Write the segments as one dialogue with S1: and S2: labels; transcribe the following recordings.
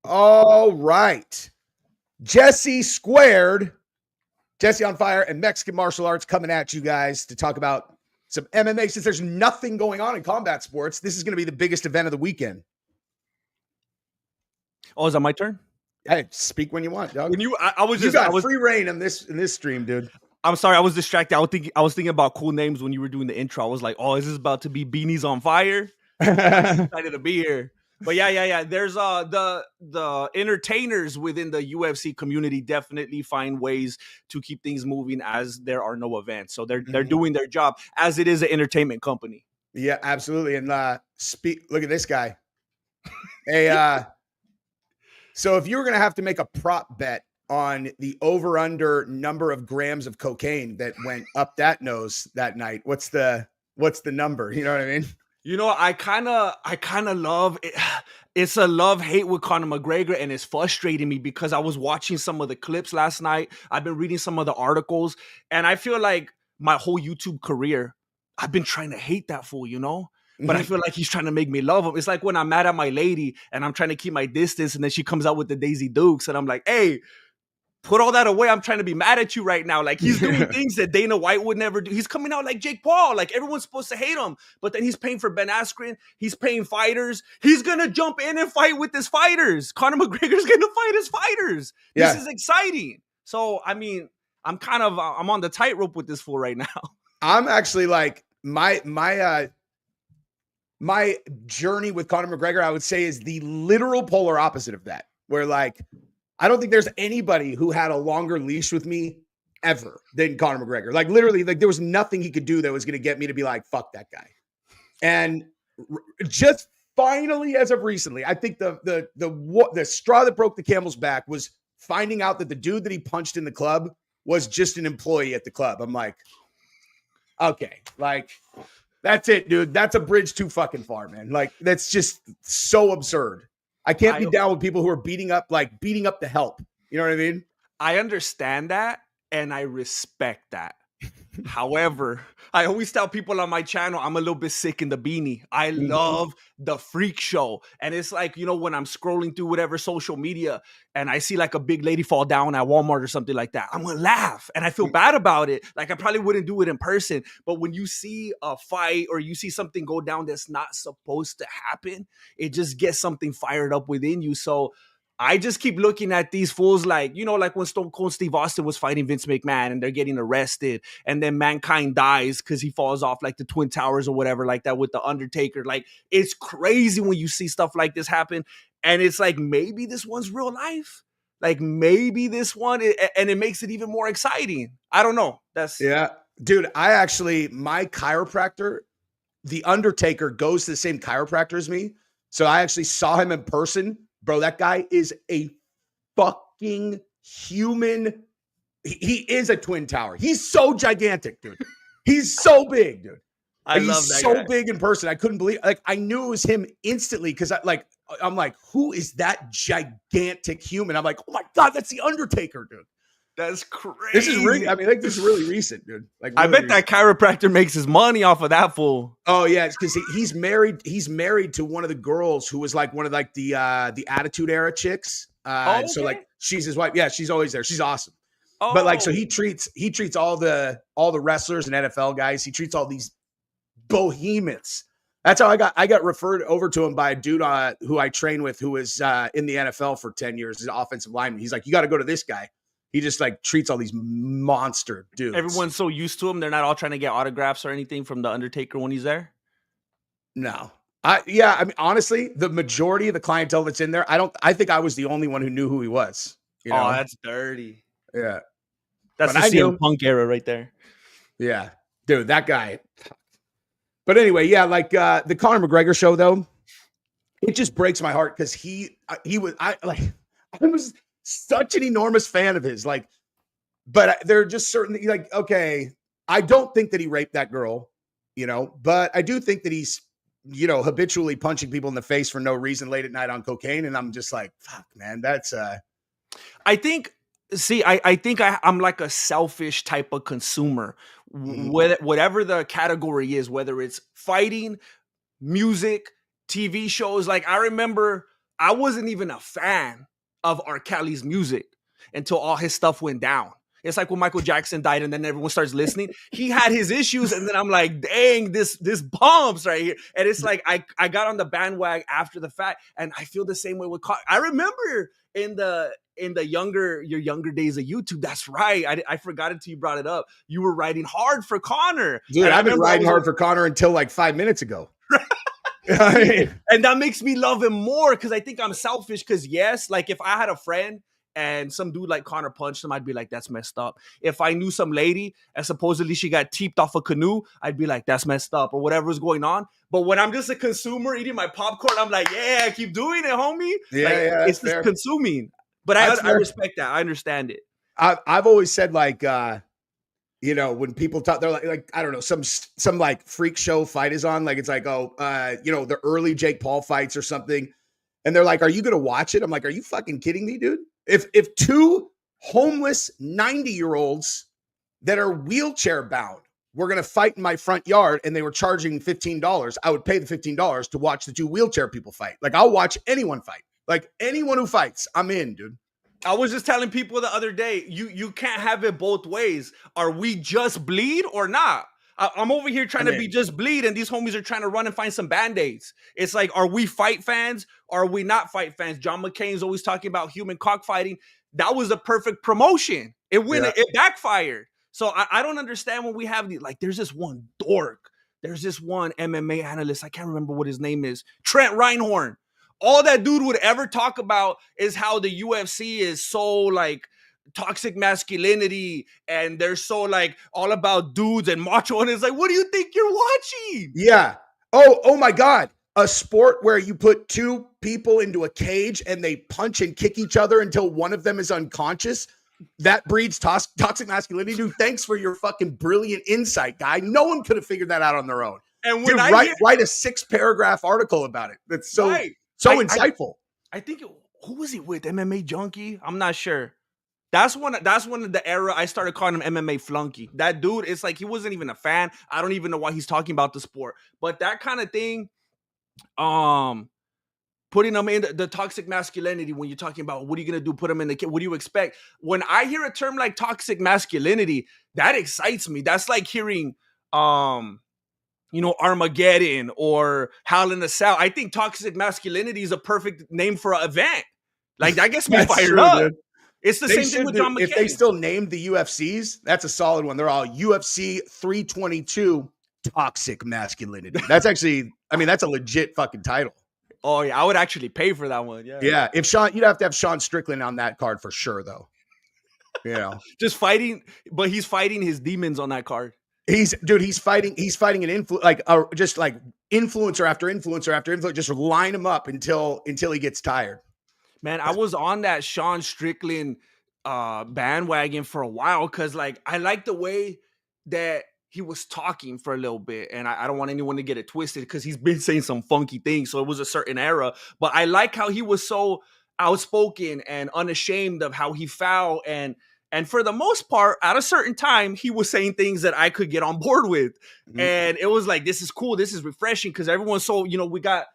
S1: All right. Jesse Squared, Jesse on Fire, and Mexican Martial Arts coming at you guys to talk about some MMA. Since there's nothing going on in combat sports, this is going to be the biggest event of the weekend.
S2: Oh, is that my turn?
S1: Hey, speak when you want, dog.
S2: When you
S1: got free reign in this stream, dude.
S2: I'm sorry, I was distracted. I was thinking about cool names when you were doing the intro. I was like, oh, is this about to be Beanies on Fire? I'm excited to be here. But yeah. There's the entertainers within the UFC community definitely find ways to keep things moving as there are no events. So they're doing their job as it is an entertainment company.
S1: Yeah, absolutely. And look at this guy. Hey, so if you were gonna have to make a prop bet on the over/under number of grams of cocaine that went up that nose that night, what's the number? You know what I mean?
S2: You know, I kind of love it. It's a love-hate with Conor McGregor, and it's frustrating me because I was watching some of the clips last night. I've been reading some of the articles, and I feel like my whole YouTube career, I've been trying to hate that fool, you know? But I feel like he's trying to make me love him. It's like when I'm mad at my lady and I'm trying to keep my distance, and then she comes out with the Daisy Dukes, and I'm like, hey, put all that away. I'm trying to be mad at you right now. Like, he's doing things that Dana White would never do. He's coming out like Jake Paul. Like, everyone's supposed to hate him. But then he's paying for Ben Askren. He's paying fighters. He's going to jump in and fight with his fighters. Conor McGregor's going to fight his fighters. Yeah. This is exciting. So, I mean, I'm on the tightrope with this fool right now.
S1: I'm actually like, my journey with Conor McGregor, I would say, is the literal polar opposite of that. Where, like, I don't think there's anybody who had a longer leash with me ever than Conor McGregor. Like, literally, like, there was nothing he could do that was going to get me to be like, fuck that guy. And just finally, as of recently, I think the straw that broke the camel's back was finding out that the dude that he punched in the club was just an employee at the club. I'm like, okay, like, that's it, dude. That's a bridge too fucking far, man. Like, that's just so absurd. I can't be down with people who are beating up the help. You know what I mean?
S2: I understand that, and I respect that. However, I always tell people on my channel, I'm a little bit sick in the beanie. I love the freak show. And it's like, you know, when I'm scrolling through whatever social media and I see like a big lady fall down at Walmart or something like that, I'm going to laugh. And I feel bad about it. Like, I probably wouldn't do it in person. But when you see a fight or you see something go down that's not supposed to happen, it just gets something fired up within you. So I just keep looking at these fools like, you know, like when Stone Cold Steve Austin was fighting Vince McMahon and they're getting arrested, and then Mankind dies because he falls off like the Twin Towers or whatever like that with the Undertaker. Like, it's crazy when you see stuff like this happen. And it's like, maybe this one's real life. Like, maybe this one, and it makes it even more exciting. I don't know.
S1: Yeah. Dude, my chiropractor, the Undertaker, goes to the same chiropractor as me. So I actually saw him in person. Bro, that guy is a fucking human. He is a twin tower. He's so gigantic, dude. He's so big, dude.
S2: I love that.
S1: He's so big in person. I couldn't believe. Like, I knew it was him instantly because I'm like, who is that gigantic human? I'm like, oh my god, that's the Undertaker, dude.
S2: That's crazy.
S1: This is really, this is really recent, dude. Like, really
S2: I bet that chiropractor makes his money off of that fool.
S1: Oh yeah, it's because he's married. He's married to one of the girls who was like one of like the Attitude Era chicks.
S2: Okay.
S1: So like, she's his wife. Yeah, she's always there. She's awesome.
S2: Oh.
S1: But like, so he treats all the wrestlers and NFL guys. He treats all these behemoths. That's how I got referred over to him by a dude who I train with, who was in the NFL for 10 years, as an offensive lineman. He's like, you got to go to this guy. He just like treats all these monster dudes.
S2: Everyone's so used to him. They're not all trying to get autographs or anything from the Undertaker when he's there.
S1: No. Honestly, the majority of the clientele that's in there, I think I was the only one who knew who he was. You know?
S2: Oh, that's dirty.
S1: Yeah.
S2: That's the CM Punk era right there.
S1: Yeah. Dude, that guy. But anyway, yeah, like the Conor McGregor show though, it just breaks my heart because I was such an enormous fan of his, like, but there are just certain, like, okay, I don't think that he raped that girl, you know, but I do think that he's, you know, habitually punching people in the face for no reason late at night on cocaine. And I'm just like, fuck, man, that's
S2: I think I'm like a selfish type of consumer. Whatever the category is, whether it's fighting, music, TV shows. Like, I remember I wasn't even a fan of R. Kelly's music until all his stuff went down. It's like when Michael Jackson died and then everyone starts listening. He had his issues, and then I'm like, dang, this bumps right here. And it's like I got on the bandwagon after the fact, and I feel the same way with I remember in your younger days of YouTube. That's right. I forgot until you brought it up. You were riding hard for Conor.
S1: Dude, I've been riding hard for Conor until like 5 minutes ago.
S2: And that makes me love him more because I think I'm selfish. Because yes, like if I had a friend and some dude like Conor punched him, I'd be like, that's messed up. If I knew some lady and supposedly she got teeped off a canoe, I'd be like, that's messed up, or whatever's going on. But when I'm just a consumer eating my popcorn, I'm like, yeah, keep doing it, homie.
S1: Yeah,
S2: like,
S1: yeah,
S2: it's just consuming. But I respect that. I understand it.
S1: I've always said like, when people talk, they're like, I don't know, some like freak show fight is on. Like, it's like, the early Jake Paul fights or something. And they're like, are you going to watch it? I'm like, are you fucking kidding me, dude? If two homeless 90-year-olds that are wheelchair bound were going to fight in my front yard and they were charging $15, I would pay the $15 to watch the two wheelchair people fight. Like, I'll watch anyone fight. Like, anyone who fights, I'm in, dude.
S2: I was just telling people the other day, you can't have it both ways. Are we just bleed or not? I'm over here trying to be just bleed, and these homies are trying to run and find some Band-Aids. It's like, are we fight fans or are we not fight fans? John McCain's always talking about human cockfighting. That was the perfect promotion. It backfired. So I don't understand when we have these, like, there's this one dork. There's this one MMA analyst. I can't remember what his name is. Trent Reinhorn. All that dude would ever talk about is how the UFC is so like toxic masculinity and they're so like all about dudes and macho. And it's like, what do you think you're watching?
S1: Yeah. Oh my God. A sport where you put two people into a cage and they punch and kick each other until one of them is unconscious. That breeds toxic masculinity. Dude, thanks for your fucking brilliant insight, guy. No one could have figured that out on their own.
S2: And when
S1: write a 6-paragraph article about it. That's so insightful.
S2: I think who was he with? MMA Junkie? I'm not sure. That's one of the era I started calling him MMA Flunky. That dude, it's like he wasn't even a fan. I don't even know why he's talking about the sport. But that kind of thing, putting them in the toxic masculinity when you're talking about what are you gonna do? Put them in the kit. What do you expect? When I hear a term like toxic masculinity, that excites me. That's like hearing Armageddon or Hell in the Cell. I think toxic masculinity is a perfect name for an event. Like, that gets me fired up. Dude. It's the same thing with John McCain.
S1: If they still named the UFCs, that's a solid one. They're all UFC 322 toxic masculinity. That's actually, that's a legit fucking title.
S2: Oh yeah, I would actually pay for that one. Yeah.
S1: Yeah. If you'd have to have Sean Strickland on that card for sure, though.
S2: Just fighting, but he's fighting his demons on that card.
S1: He's fighting an just like influencer after influencer after influencer, just line him up until he gets tired.
S2: Man, I was on that Sean Strickland bandwagon for a while because like I like the way that he was talking for a little bit, and I don't want anyone to get it twisted because he's been saying some funky things, so it was a certain era. But I like how he was so outspoken and unashamed of how he felt, and for the most part, at a certain time, he was saying things that I could get on board with. Mm-hmm. And it was like, this is cool. This is refreshing because everyone's so, we got,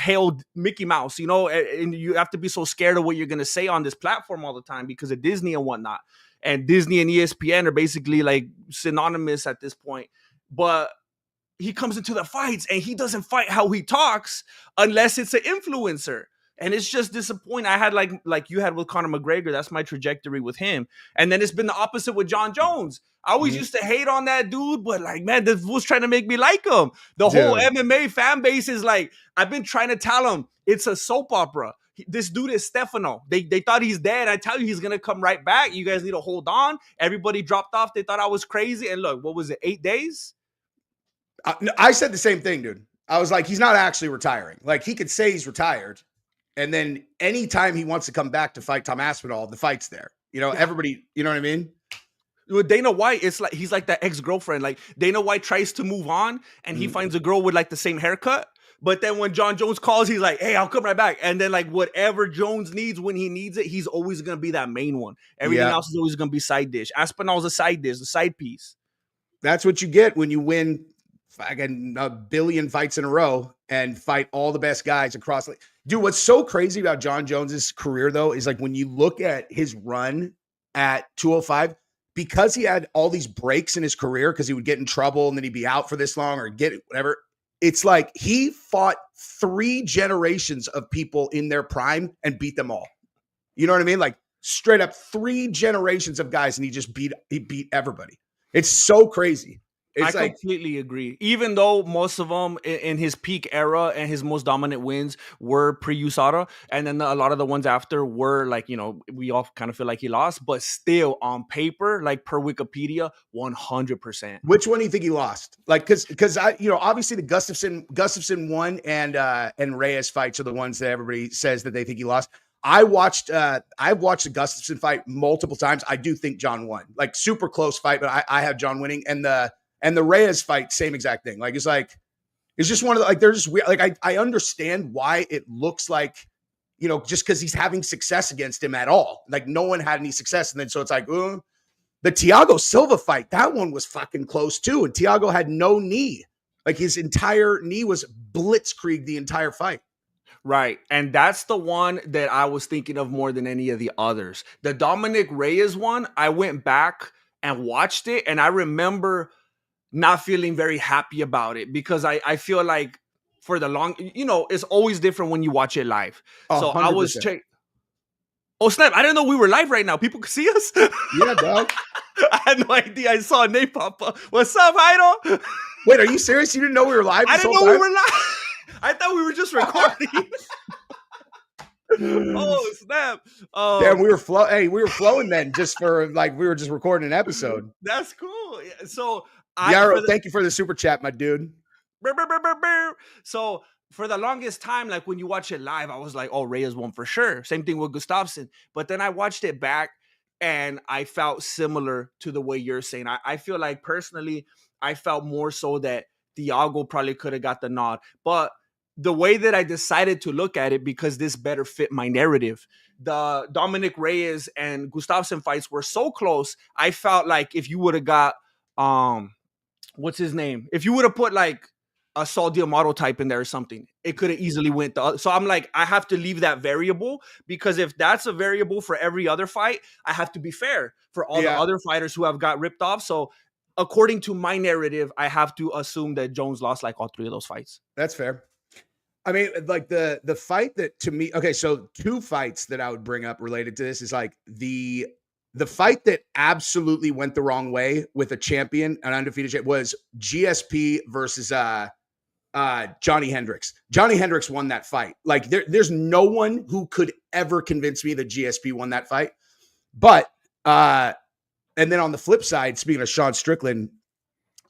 S2: hail Mickey Mouse, and you have to be so scared of what you're going to say on this platform all the time because of Disney and whatnot. And Disney and ESPN are basically like synonymous at this point. But he comes into the fights and he doesn't fight how he talks unless it's an influencer. And it's just disappointing. I had like you had with Conor McGregor. That's my trajectory with him. And then it's been the opposite with Jon Jones. I always used to hate on that dude, but like, man, this was trying to make me like him. The whole MMA fan base is like, I've been trying to tell him it's a soap opera. This dude is Stefano. They thought he's dead. I tell you, he's going to come right back. You guys need to hold on. Everybody dropped off. They thought I was crazy. And look, what was it, 8 days?
S1: I said the same thing, dude. I was like, he's not actually retiring. Like, he could say he's retired. And then anytime he wants to come back to fight Tom Aspinall, the fight's there. Everybody, you know what I mean?
S2: With Dana White, it's like he's like that ex-girlfriend. Like, Dana White tries to move on and he finds a girl with like the same haircut. But then when Jon Jones calls, he's like, hey, I'll come right back. And then like whatever Jones needs when he needs it, he's always going to be that main one. Everything else is always going to be side dish. Aspinall's a side dish, a side piece.
S1: That's what you get when you win fucking a billion fights in a row and fight all the best guys across. Dude, what's so crazy about Jon Jones's career, though, is like when you look at his run at 205, because he had all these breaks in his career, because he would get in trouble and then he'd be out for this long or get whatever. It's like he fought 3 generations of people in their prime and beat them all. You know what I mean? Like straight up 3 generations of guys, and he beat everybody. It's so crazy. It's
S2: I completely agree. Even though most of them in his peak era and his most dominant wins were pre-USADA, and then a lot of the ones after were like, we all kind of feel like he lost, but still on paper, like per Wikipedia, 100%.
S1: Which one do you think he lost? Like, because I, obviously the Gustafsson one and Reyes fights are the ones that everybody says that they think he lost. I've watched the Gustafsson fight multiple times. I do think Jon won, like super close fight, but I have Jon winning. And the Reyes fight, same exact thing. Like, it's just one of the, like, they're just weird. Like, I understand why it looks like, just because he's having success against him at all. Like, no one had any success. And then, so it's like, the Thiago Silva fight, that one was fucking close too. And Thiago had no knee. Like, his entire knee was blitzkrieg the entire fight.
S2: Right. And that's the one that I was thinking of more than any of the others. The Dominic Reyes one, I went back and watched it, and I remember not feeling very happy about it because I feel like for the long, it's always different when you watch it live. 100%. So I was oh snap! I didn't know we were live right now. People could see us.
S1: Yeah, dog.
S2: I had no idea. I saw a name pop up. What's up, Heido?
S1: Wait, are you serious? You didn't know we were live?
S2: I didn't know we were live. I thought we were just recording. Oh snap!
S1: Yeah, we were flowing then, just for like we were just recording an episode.
S2: That's cool. So.
S1: Thank you for the super chat, my dude.
S2: So for the longest time, like when you watch it live, I was like, oh, Reyes won for sure. Same thing with Gustafsson. But then I watched it back and I felt similar to the way you're saying. I feel like personally, I felt more so that Thiago probably could have got the nod. But the way that I decided to look at it, because this better fit my narrative, the Dominic Reyes and Gustafsson fights were so close. I felt like if you would have got what's his name? If you would have put like a Saul Diamato type in there or something, it could have easily went the other. So I'm like, I have to leave that variable, because if that's a variable for every other fight, I have to be fair for all the other fighters who have got ripped off. So according to my narrative, I have to assume that Jones lost like all 3 of those fights.
S1: That's fair. I mean, like the fight that to me, okay, so 2 fights that I would bring up related to this is like the fight that absolutely went the wrong way with a champion, an undefeated, was GSP versus Johnny Hendricks. Johnny Hendricks won that fight. Like there's no one who could ever convince me that GSP won that fight. But and then on the flip side, speaking of Sean Strickland,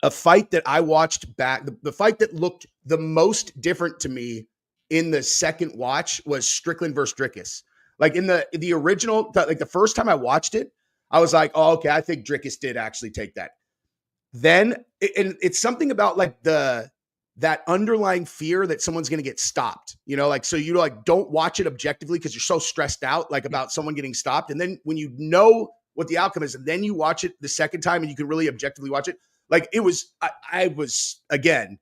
S1: a fight that I watched back, the fight that looked the most different to me in the second watch was Strickland versus Dricus. Like in the original, like the first time I watched it, I was like, oh, okay, I think Dricus did actually take that. Then, and it's something about like that underlying fear that someone's going to get stopped, like, so you like don't watch it objectively because you're so stressed out, like about someone getting stopped. And then when you know what the outcome is, and then you watch it the second time and you can really objectively watch it. Like it was, I was, again,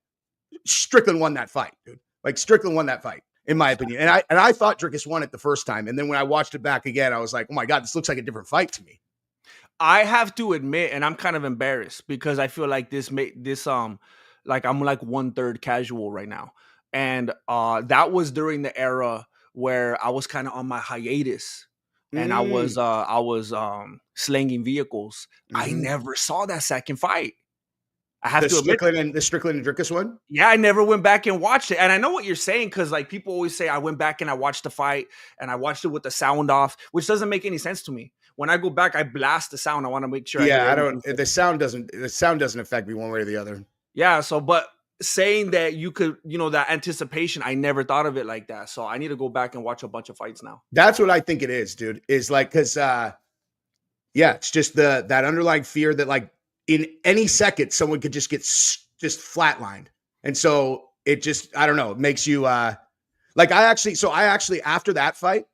S1: Strickland won that fight, dude. Like Strickland won that fight, in my opinion. And I thought Dricus won it the first time. And then when I watched it back again, I was like, oh my God, this looks like a different fight to me.
S2: I have to admit, and I'm kind of embarrassed because I feel like this like I'm like 1/3 casual right now. And that was during the era where I was kind of on my hiatus. And I was slanging vehicles. I never saw that second fight. I have to admit,
S1: the Strickland and Dricus one.
S2: Yeah, I never went back and watched it, and I know what you're saying because like people always say I went back and I watched the fight and I watched it with the sound off, which doesn't make any sense to me. When I go back, I blast the sound. I want to make sure.
S1: Yeah, I don't. The sound doesn't affect me one way or the other.
S2: Yeah. So, but saying that you could, that anticipation, I never thought of it like that. So I need to go back and watch a bunch of fights now.
S1: That's what I think it is, dude. Is like because it's just that underlying fear that like in any second someone could just get just flatlined, and so it just I don't know. It makes you like I actually after that fight,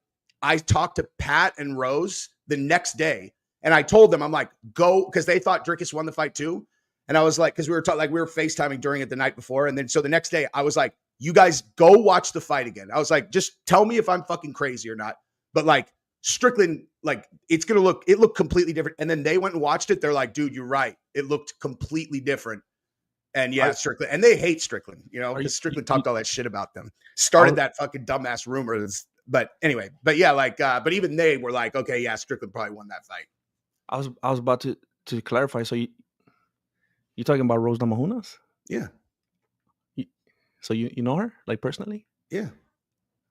S1: I talked to Pat and Rose the next day, and I told them I'm like go because they thought Dricus won the fight too. And I was like, because we were FaceTiming during it the night before. And then so the next day I was like, you guys go watch the fight again. I was like, just tell me if I'm fucking crazy or not. But like Strickland, like it looked completely different. And then they went and watched it. They're like, dude, you're right. It looked completely different. And yeah, Strickland, and they hate Strickland, because Strickland talked all that shit about them. Started that fucking dumbass rumor. But anyway, but yeah, like, but even they were like, okay, yeah, Strickland probably won that fight.
S2: I was about to clarify. So you talking about Rose Namajunas?
S1: Yeah.
S2: So you know her, like, personally?
S1: Yeah.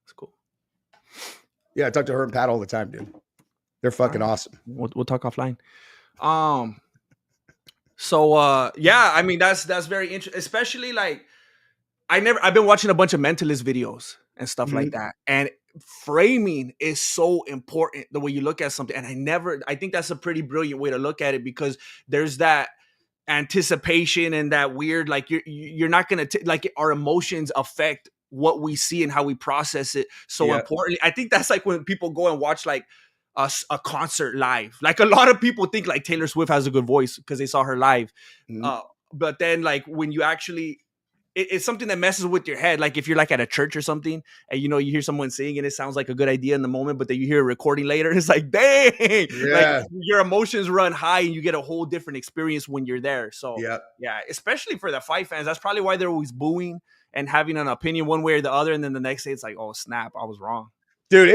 S2: That's cool.
S1: Yeah, I talk to her and Pat all the time, dude. They're fucking awesome.
S2: We'll talk offline. So yeah, I mean that's very interesting, especially like I've been watching a bunch of mentalist videos and stuff like that. And framing is so important, the way you look at something. And I think that's a pretty brilliant way to look at it, because there's that anticipation and that weird, like you're not going to like our emotions affect what we see and how we process it. So importantly, I think that's like when people go and watch like a concert live. Like a lot of people think like Taylor Swift has a good voice because they saw her live. But then like when you actually, it's something that messes with your head. Like if you're like at a church or something and you hear someone sing and it sounds like a good idea in the moment, but then you hear a recording later and it's like, dang, like your emotions run high and you get a whole different experience when you're there. So yeah, especially for the fight fans, that's probably why they're always booing and having an opinion one way or the other. And then the next day it's like, oh snap, I was wrong.
S1: Dude,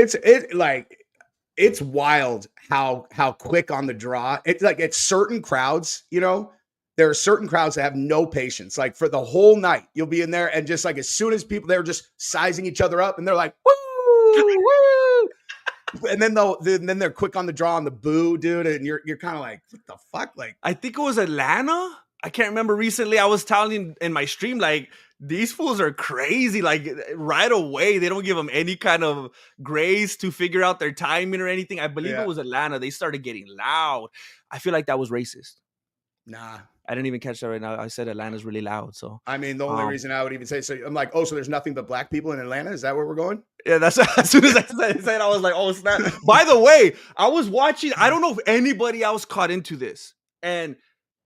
S1: it's wild how quick on the draw. It's like at certain crowds, there are certain crowds that have no patience. Like for the whole night, you'll be in there and just like as soon as they're just sizing each other up and they're like, woo, woo. And then they're quick on the draw on the boo, dude. And you're kind of like, what the fuck? Like,
S2: I think it was Atlanta. I can't remember. Recently I was telling in my stream, like, these fools are crazy. Like right away, they don't give them any kind of grace to figure out their timing or anything. I believe it was Atlanta. They started getting loud. I feel like that was racist.
S1: Nah,
S2: I didn't even catch that right now. I said Atlanta's really loud. So
S1: I mean, the only reason I would even say, so I'm like, oh, so there's nothing but black people in Atlanta? Is that where we're going?
S2: Yeah, that's as soon as I said, I was like, oh snap. By the way, I was watching. I don't know if anybody else caught into this, and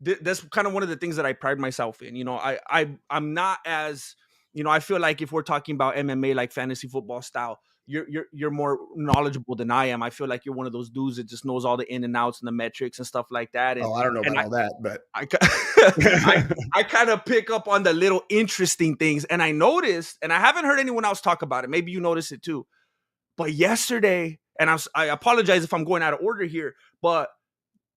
S2: that's kind of one of the things that I pride myself in. I'm not as, I feel like if we're talking about MMA, like fantasy football style, you're more knowledgeable than I am. I feel like you're one of those dudes that just knows all the in and outs and the metrics and stuff like that. And,
S1: I don't know about all that, but
S2: I kind of pick up on the little interesting things. And I noticed, and I haven't heard anyone else talk about it. Maybe you noticed it too. But yesterday, and I apologize if I'm going out of order here, but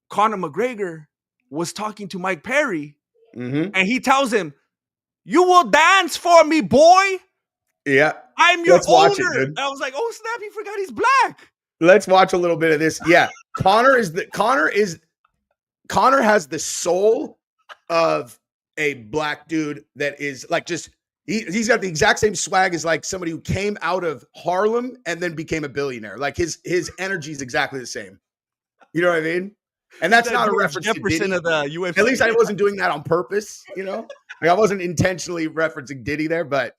S2: Conor McGregor was talking to Mike Perry, and he tells him, "You will dance for me, boy."
S1: Yeah,
S2: I'm your owner. And I was like, "Oh snap! He forgot he's black."
S1: Let's watch a little bit of this. Yeah, Conor has the soul of a black dude that is like just he's got the exact same swag as like somebody who came out of Harlem and then became a billionaire. Like his energy is exactly the same. You know what I mean? And that's not a reference to Diddy.
S2: Of the UFC.
S1: At least I wasn't doing that on purpose, Like I wasn't intentionally referencing Diddy there, but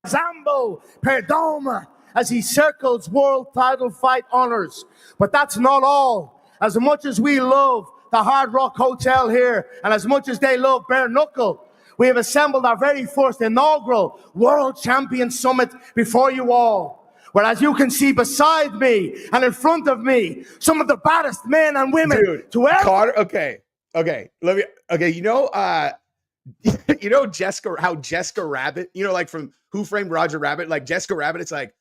S3: Zambo Perdoma as he circles world title fight honors. But that's not all. As much as we love the Hard Rock Hotel here, and as much as they love Bare Knuckle, we have assembled our very first inaugural World Champion Summit before you all. Where, as you can see beside me and in front of me, some of the baddest men and women to ever.
S1: Conor, okay. Jessica Rabbit, like from Who Framed Roger Rabbit, like Jessica Rabbit, it's like,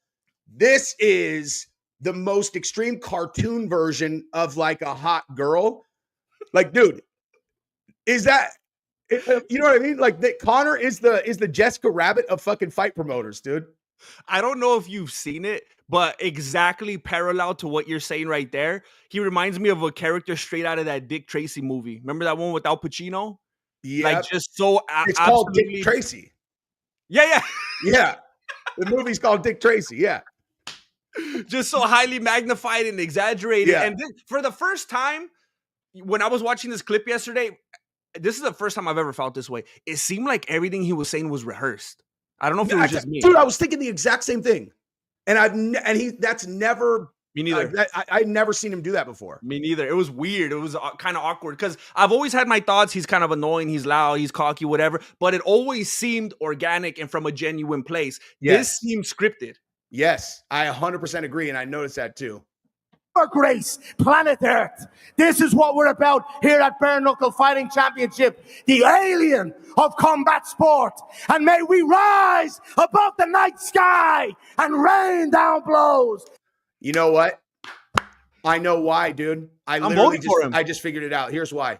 S1: this is the most extreme cartoon version of like a hot girl. Like, dude, is that, you know what I mean? Like Conor is the Jessica Rabbit of fucking fight promoters, dude.
S2: I don't know if you've seen it, but exactly parallel to what you're saying right there. He reminds me of a character straight out of that Dick Tracy movie. Remember that one with Al Pacino?
S1: Yeah.
S2: Like just so
S1: it's called Dick Tracy.
S2: Yeah.
S1: The movie's called Dick Tracy. Yeah.
S2: Just so highly magnified and exaggerated.
S1: Yeah.
S2: And then, for the first time, when I was watching this clip yesterday, this is the first time I've ever felt this way. It seemed like everything he was saying was rehearsed. I don't know if it was just me.
S1: Dude, I was thinking the exact same thing. And that's never
S2: Me neither.
S1: I've never seen him do that before.
S2: Me neither. It was weird. It was kind of awkward because I've always had my thoughts. He's kind of annoying. He's loud. He's cocky, whatever. But it always seemed organic and from a genuine place.
S1: Yes.
S2: This seemed scripted.
S1: Yes, I 100% agree, and I noticed that too.
S3: For grace, planet Earth. This is what we're about here at Bare Knuckle Fighting Championship, the alien of combat sport. And may we rise above the night sky and rain down blows.
S1: You know what? I know why, dude.
S2: I'm voting for him.
S1: I just figured it out. Here's why.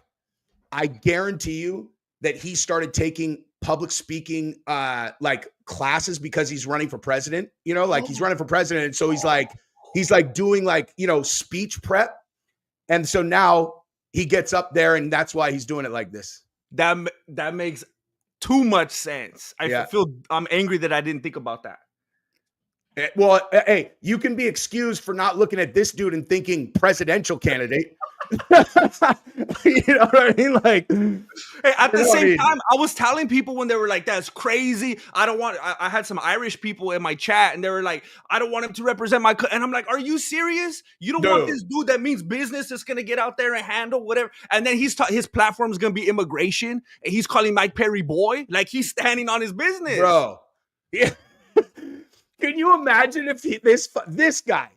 S1: I guarantee you that he started taking public speaking like classes because he's running for president. You know, like he's running for president, and so he's like doing like, you know, speech prep. And so now he gets up there, and that's why he's doing it like this.
S2: That makes too much sense. I'm angry that I didn't think about that.
S1: Well, hey, you can be excused for not looking at this dude and thinking presidential candidate. You know what I mean? Like,
S2: hey, at the same time, I was telling people when they were like, "That's crazy. I don't want." I had some Irish people in my chat, and they were like, "I don't want him to represent my." And I'm like, "Are you serious? You don't want this dude that means business that's gonna get out there and handle whatever?" And then his platform is gonna be immigration, and he's calling Mike Perry boy, like he's standing on his business,
S1: bro. Yeah. Can you imagine if this guy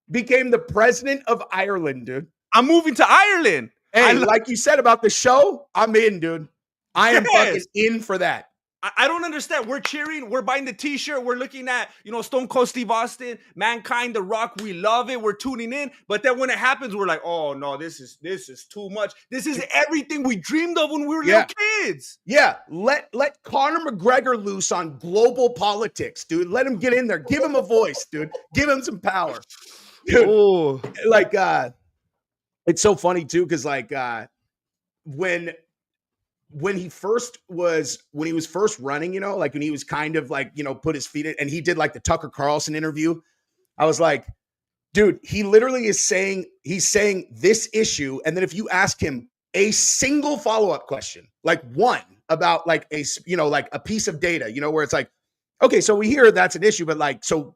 S1: became the president of Ireland, dude?
S2: I'm moving to Ireland.
S1: Hey, like you said about the show, I'm in, dude. I am fucking in for that.
S2: I don't understand. We're cheering. We're buying the t-shirt. We're looking at, you know, Stone Cold Steve Austin, Mankind, The Rock. We love it. We're tuning in. But then when it happens, we're like, oh, no, this is too much. This is everything we dreamed of when we were little kids.
S1: Yeah. Let Conor McGregor loose on global politics, dude. Let him get in there. Give him a voice, dude. Give him some power. Dude, like, it's so funny, too, because, like, when he was first running, you know, like when he was kind of like, you know, put his feet in, and he did like the Tucker Carlson interview, I was like, dude, he literally is saying, he's saying this issue. And then if you ask him a single follow-up question, like one about like a, you know, like a piece of data, you know, where it's like, okay, so we hear that's an issue, but like, so,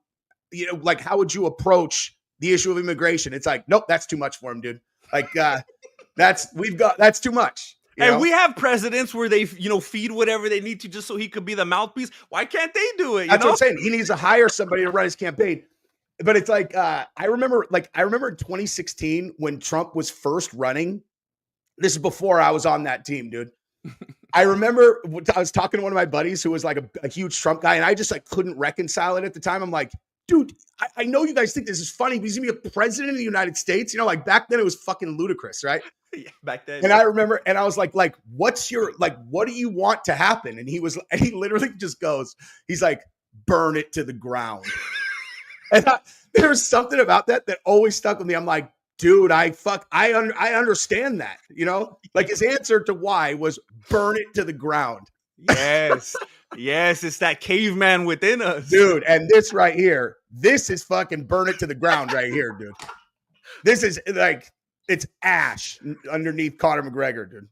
S1: you know, like, how would you approach the issue of immigration? It's like, nope, that's too much for him, dude. Like, that's too much.
S2: And we have presidents where they, you know, feed whatever they need to just so he could be the mouthpiece. Why can't they do it?
S1: That's what I'm saying. He needs to hire somebody to run his campaign. But it's like, I remember in 2016 when Trump was first running. This is before I was on that team, dude. I remember I was talking to one of my buddies who was like a huge Trump guy, and I just like couldn't reconcile it at the time. I'm like, dude, I know you guys think this is funny, but he's gonna be a president of the United States. You know, like back then it was fucking ludicrous, right?
S2: Yeah, back then.
S1: And I remember, and I was like, what do you want to happen? And he literally just goes, he's like, burn it to the ground. And there was something about that always stuck with me. I'm like, dude, I understand that, you know, like his answer to why was burn it to the ground.
S2: Yes. Yes. It's that caveman within us,
S1: dude. And this right here, this is fucking burn it to the ground right here, dude. This is like, it's ash underneath Conor McGregor, dude.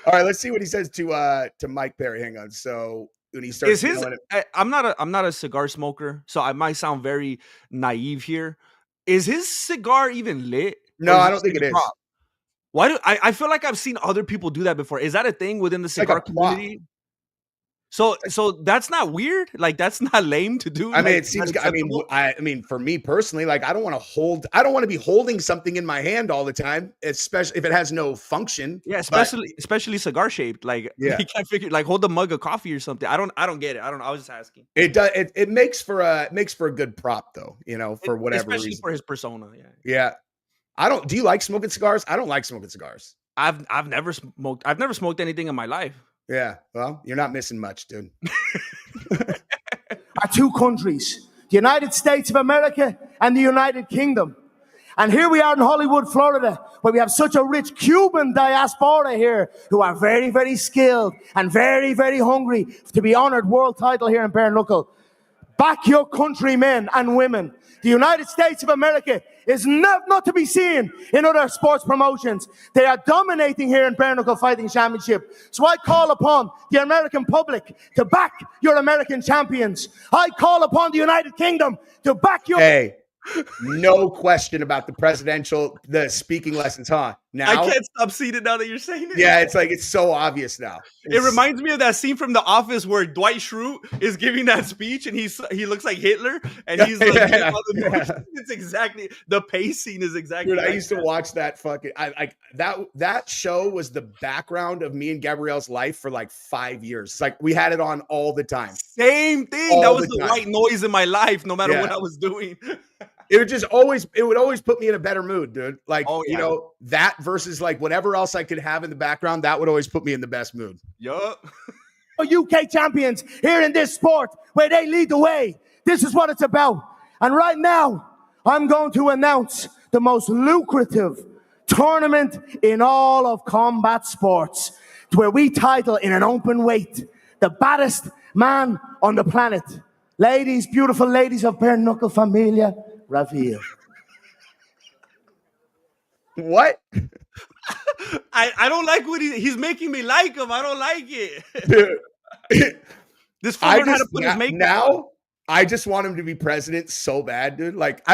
S1: All right, let's see what he says to Mike Perry. Hang on. So when he starts,
S2: I'm not a cigar smoker, so I might sound very naive here. Is his cigar even lit?
S1: No, I don't think it is.
S2: Why do I feel like I've seen other people do that before? Is that a thing within the cigar community? So that's not weird. Like that's not lame to do.
S1: I mean, it seems. I mean, for me personally, like I don't want to be holding something in my hand all the time, especially if it has no function.
S2: Yeah, especially cigar shaped. Like you can't figure like hold a mug of coffee or something. I don't get it. I was just asking.
S1: It does. It makes for a good prop though. You know, for whatever
S2: especially
S1: reason.
S2: For his persona.
S1: Yeah. Do you like smoking cigars? I don't like smoking cigars.
S2: I've never smoked anything in my life.
S1: Yeah, well, you're not missing much, dude.
S3: Our two countries, the United States of America and the United Kingdom. And here we are in Hollywood, Florida, where we have such a rich Cuban diaspora here who are very, very skilled and very, very hungry to be honored world title here in Bare Knuckle. Back your country, men and women. The United States of America is not to be seen in other sports promotions. They are dominating here in Bare Knuckle Fighting Championship. So I call upon the American public to back your American champions. I call upon the United Kingdom to back your...
S1: Hey, No question about the speaking lessons, huh? Now
S2: I can't stop seeing it now that you're saying it.
S1: Yeah, it's so obvious now.
S2: It reminds me of that scene from The Office where Dwight Schrute is giving that speech and he looks like Hitler and he's like, it's exactly the pacing is exactly.
S1: Dude,
S2: like
S1: I used to watch that fucking. That show was the background of me and Gabrielle's life for like 5 years. It's like we had it on all the time.
S2: Same thing.
S1: All
S2: that was
S1: the
S2: the
S1: time.
S2: white noise in my life, no matter what I was doing.
S1: It would always put me in a better mood, dude. Like, you know, that versus like whatever else I could have in the background, that would always put me in the best mood.
S2: Yup.
S3: UK champions here in this sport where they lead the way. This is what it's about. And right now, I'm going to announce the most lucrative tournament in all of combat sports, where we title in an open weight the baddest man on the planet. Ladies, beautiful ladies of bare knuckle familia, Rafael.
S1: What?
S2: I don't like what he's making me like him. I don't like it.
S1: Dude.
S2: This fool learned how to put his makeup
S1: now
S2: on.
S1: I just want him to be president so bad, dude. Like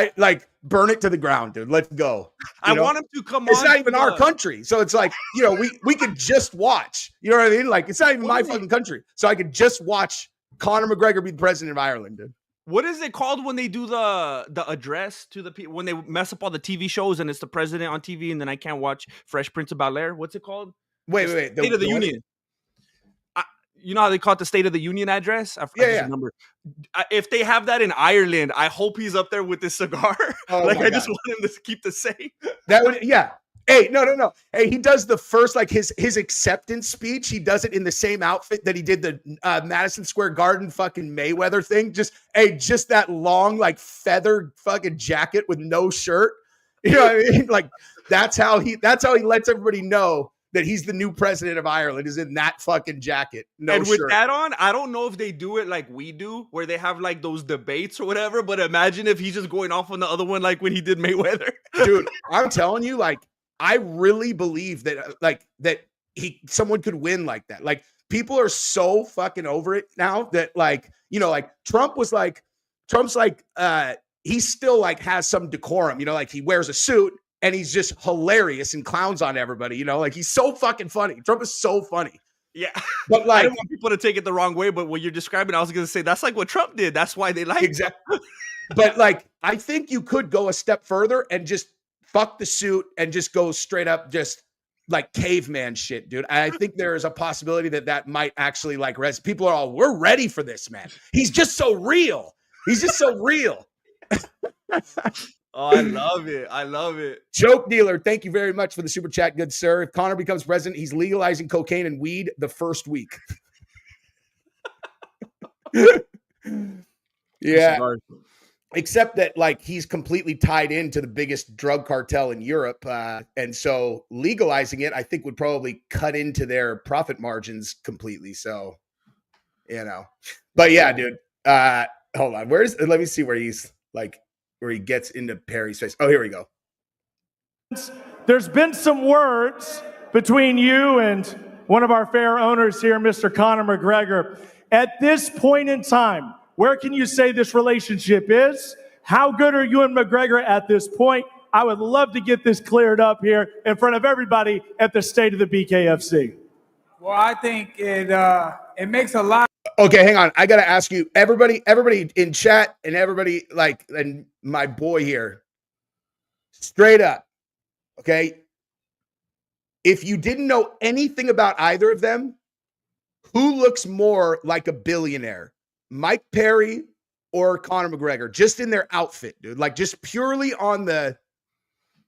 S1: burn it to the ground, dude. Let's go.
S2: I want him to come
S1: it's
S2: on.
S1: It's not even our country. So it's like, you know, we could just watch. You know what I mean? Like, it's not even my fucking country. So I could just watch Conor McGregor be the president of Ireland, dude.
S2: What is it called when they do the address to the people, when they mess up all the TV shows and it's the president on TV and then I can't watch Fresh Prince of Bel-Air? What's it called?
S1: Wait.
S2: State of the Union. You know how they call it the State of the Union address? I remember. If they have that in Ireland, I hope he's up there with this cigar. I just want him to keep the same.
S1: That would, yeah. Hey, no. Hey, he does the first, like his acceptance speech. He does it in the same outfit that he did the Madison Square Garden fucking Mayweather thing. Just that long, like feather fucking jacket with no shirt. You know what I mean? Like that's how he lets everybody know that he's the new president of Ireland, is in that fucking jacket. No shirt.
S2: With that on, I don't know if they do it like we do, where they have like those debates or whatever, but imagine if he's just going off on the other one like when he did Mayweather.
S1: Dude, I'm telling you, like, I really believe that someone could win like that. Like, people are so fucking over it now that, like, you know, like Trump's like he still like has some decorum, you know, like he wears a suit and he's just hilarious and clowns on everybody, you know, like he's so fucking funny. Trump is so funny.
S2: Yeah.
S1: But like,
S2: I don't want people to take it the wrong way, but what you're describing, I was going to say, that's like what Trump did. That's why they like
S1: exactly. But like, I think you could go a step further and just fuck the suit and just go straight up, just like caveman shit, dude. I think there is a possibility that might actually like people are all, we're ready for this, man. He's just so real. He's just so real.
S2: Oh, I love it. I love it.
S1: Joke Dealer, thank you very much for the super chat, good sir. If Conor becomes president, he's legalizing cocaine and weed the first week. Yeah. Except that, like, he's completely tied into the biggest drug cartel in Europe. And so legalizing it, I think, would probably cut into their profit margins completely. So, you know. But yeah, dude. Hold on. Let me see where he's like, where he gets into Perry's face. Oh, here we go.
S4: There's been some words between you and one of our fair owners here, Mr. Conor McGregor. At this point in time, where can you say this relationship is? How good are you and McGregor at this point? I would love to get this cleared up here in front of everybody at the state of the BKFC.
S5: Well, I think it makes a lot.
S1: Okay, hang on. I got to ask you, everybody in chat and everybody, like, and my boy here, straight up, okay? If you didn't know anything about either of them, who looks more like a billionaire? Mike Perry or Conor McGregor? Just in their outfit, dude. Like, just purely on the,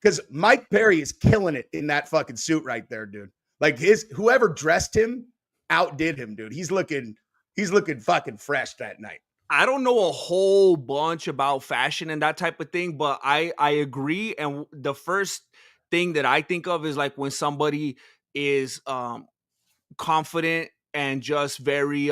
S1: because Mike Perry is killing it in that fucking suit right there, dude. Like, whoever dressed him outdid him, dude. He's looking fucking fresh that night.
S2: I don't know a whole bunch about fashion and that type of thing, but I agree. And the first thing that I think of is like when somebody is confident and just very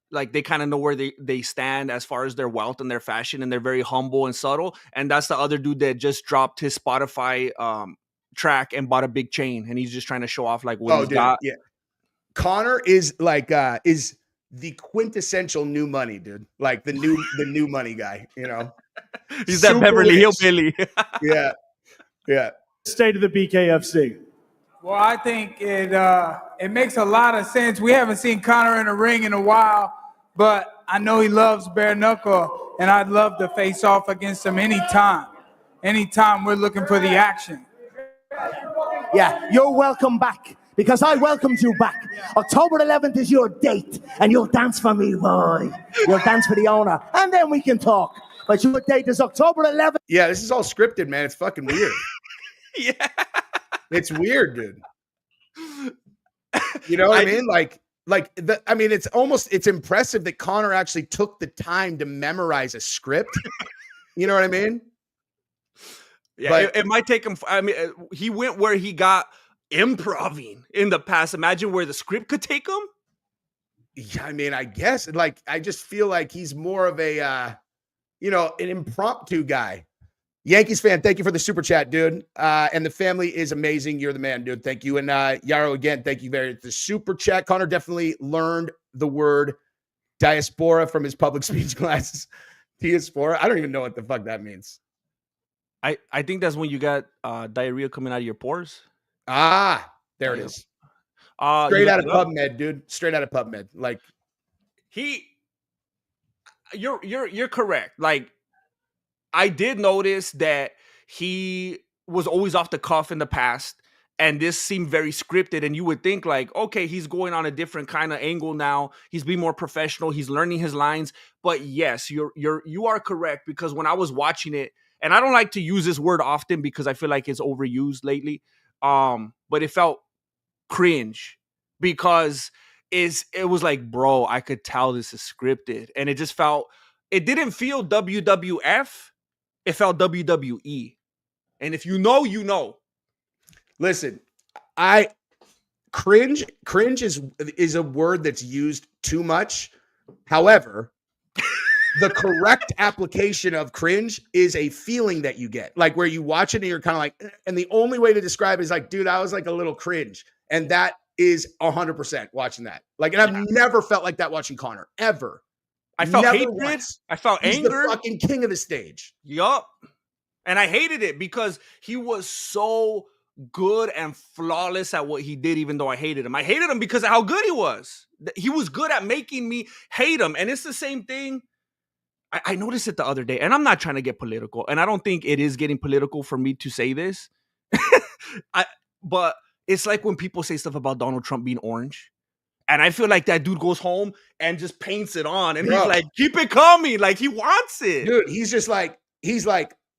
S2: like they kind of know where they stand as far as their wealth and their fashion, and they're very humble and subtle. And that's the other dude that just dropped his Spotify track and bought a big chain, and he's just trying to show off like what he's got.
S1: Yeah. Conor is like is the quintessential new money, dude. Like the new money guy, you know.
S2: He's that
S1: Super
S2: Beverly
S1: rich.
S2: Hillbilly.
S1: Yeah. Yeah.
S4: State of the BKFC.
S5: Well, I think it makes a lot of sense. We haven't seen Conor in a ring in a while, but I know he loves bare knuckle, and I'd love to face off against him anytime. Anytime we're looking for the action.
S3: Yeah, you're welcome back, because I welcomed you back. October 11th is your date, and you'll dance for me, boy. You'll dance for the owner, and then we can talk. But your date is October 11th.
S1: Yeah, this is all scripted, man. It's fucking weird.
S2: Yeah.
S1: It's weird, dude. You know what I mean? It's impressive that Conor actually took the time to memorize a script. You know what I mean?
S2: Yeah,
S1: But-
S2: it might take him. I mean, he went where he got improving in the past. Imagine where the script could take him.
S1: Yeah, I mean, I guess I just feel like he's more of a, an impromptu guy. Yankees fan, thank you for the super chat, dude. And the family is amazing. You're the man, dude. Thank you. And Yaro, again, thank you very much. The super chat. Conor definitely learned the word diaspora from his public speech classes. Diaspora. I don't even know what the fuck that means.
S2: I think that's when you got diarrhea coming out of your pores.
S1: Ah, there it is. Straight out of PubMed, dude. Straight out of PubMed. Like
S2: you're correct. Like I did notice that he was always off the cuff in the past, and this seemed very scripted. And you would think like, okay, he's going on a different kind of angle now. He's being more professional. He's learning his lines. But yes, you are correct, because when I was watching it, and I don't like to use this word often because I feel like it's overused lately. But it felt cringe, because it was like, bro, I could tell this is scripted. And it didn't feel WWF. It felt WWE. And if you know, you know.
S1: Listen, cringe is a word that's used too much. However, the correct application of cringe is a feeling that you get, like where you watch it and you're kind of like, and the only way to describe it is like, dude, I was like a little cringe. And that is 100% watching that. Like, and I've never felt like that watching Conor, ever.
S2: I felt
S1: Never
S2: hatred.
S1: once.
S2: I felt
S1: He's
S2: anger.
S1: the fucking king of the stage.
S2: Yup. And I hated it because he was so good and flawless at what he did, even though I hated him. I hated him because of how good he was. He was good at making me hate him. And it's the same thing. I noticed it the other day, and I'm not trying to get political, and I don't think it is getting political for me to say this. But it's like when people say stuff about Donald Trump being orange. And I feel like that dude goes home and just paints it on. And he's like, keep it coming. Like, he wants it.
S1: Dude, he's like,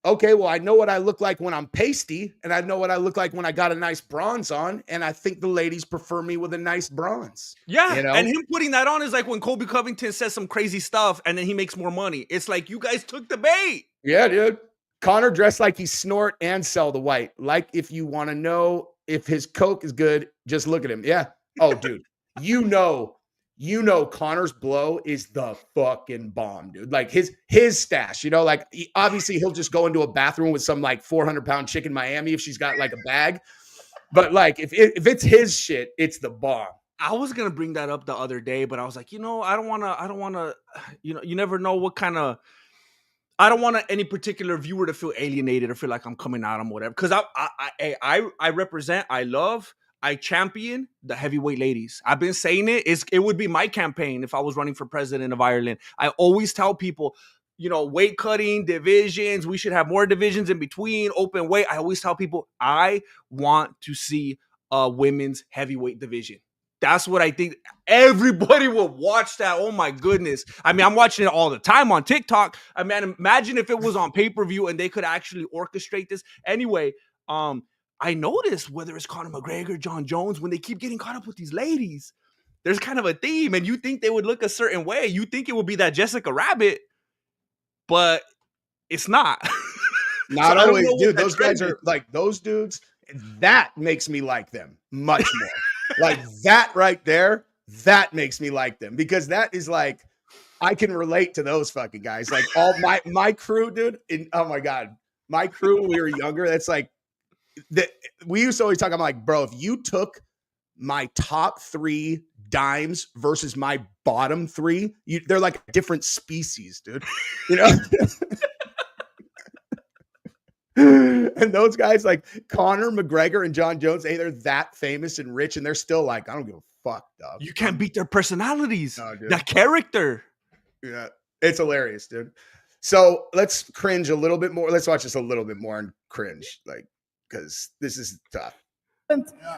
S1: okay, well, I know what I look like when I'm pasty, and I know what I look like when I got a nice bronze on, and I think the ladies prefer me with a nice bronze.
S2: Yeah,
S1: you know?
S2: And him putting that on is like when Kobe Covington says some crazy stuff, and then he makes more money. It's like, you guys took the bait.
S1: Yeah, dude. Conor dressed like he snort and sell the white. Like, if you want to know if his Coke is good, just look at him. Yeah. Oh, dude. You know Conor's blow is the fucking bomb, dude. Like his stash, like obviously he'll just go into a bathroom with some like 400-pound chick in Miami if she's got like a bag. But like if it's his shit, it's the bomb.
S2: I was gonna bring that up the other day, but I was like, I don't wanna, you never know what kind of. I don't want any particular viewer to feel alienated or feel like I'm coming at them, whatever. Because I represent, I love. I champion the heavyweight ladies. I've been saying it. It would be my campaign if I was running for president of Ireland. I always tell people, weight cutting, divisions. We should have more divisions in between, open weight. I always tell people I want to see a women's heavyweight division. That's what I think. Everybody will watch that. Oh my goodness. I mean, I'm watching it all the time on TikTok. I mean, imagine if it was on pay-per-view and they could actually orchestrate this. Anyway, I noticed whether it's Conor McGregor, Jon Jones, when they keep getting caught up with these ladies, there's kind of a theme, and you think they would look a certain way. You think it would be that Jessica Rabbit, but it's not.
S1: Not always, dude. Those guys are like those dudes. That makes me like them much more. Like that right there, that makes me like them, because that is like, I can relate to those fucking guys. Like all my crew, dude. Oh my God, my crew when we were younger. That's like. We used to always talk. I'm like, bro, if you took my top 3 dimes versus my bottom 3, they're like a different species, dude. And those guys like Conor McGregor and Jon Jones, hey, they're that famous and rich, and they're still like, I don't give a fuck, dog.
S2: You can't beat their personalities.
S1: No, dude.
S2: That character.
S1: Yeah, it's hilarious, dude. So let's cringe a little bit more. Let's watch this a little bit more and cringe, like, because this is tough.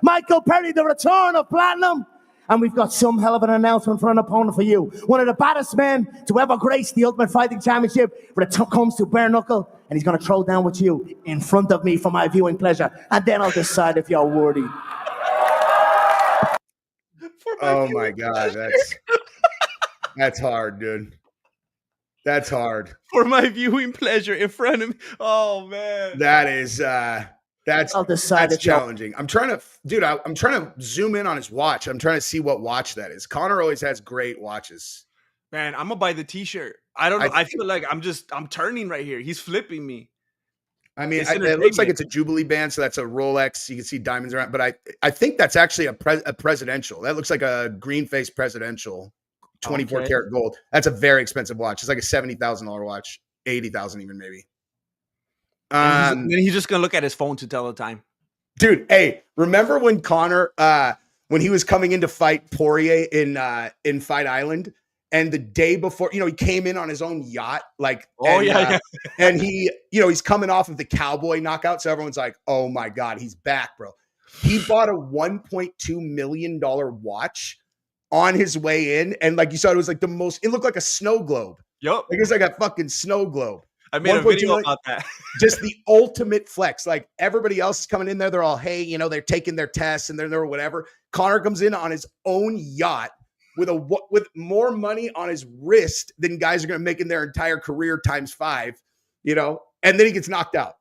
S3: Michael Perry, the return of Platinum. And we've got some hell of an announcement for an opponent for you. One of the baddest men to ever grace the Ultimate Fighting Championship when it comes to bare knuckle. And he's going to throw down with you in front of me for my viewing pleasure. And then I'll decide if you're worthy.
S1: Oh my God, that's hard, dude. That's hard.
S2: For my viewing pleasure in front of me. Oh man.
S1: That is that's challenging. I'm trying to zoom in on his watch. I'm trying to see what watch that is. Conor always has great watches.
S2: Man, I'm gonna buy the t-shirt. I don't know. I feel like I'm turning right here. He's flipping me.
S1: I mean, it looks like it's a Jubilee band, so that's a Rolex. You can see diamonds around, but I think that's actually a presidential. That looks like a green face presidential, 24 karat gold. That's a very expensive watch. It's like a $70,000 watch, 80,000 even maybe.
S2: Then he's just gonna look at his phone to tell the time.
S1: Dude, hey, remember when Conor, when he was coming in to fight Poirier in Fight Island? And the day before, he came in on his own yacht, like, and he, he's coming off of the cowboy knockout. So everyone's like, oh my God, he's back, bro. He bought a $1.2 million watch on his way in. And like you saw, it was like it looked like a snow globe.
S2: Yep.
S1: Like it's like a fucking snow globe.
S2: I made a video about that.
S1: Just the ultimate flex. Like everybody else is coming in there. They're all, hey, they're taking their tests and they're whatever. Conor comes in on his own yacht with more money on his wrist than guys are going to make in their entire career times 5, and then he gets knocked out.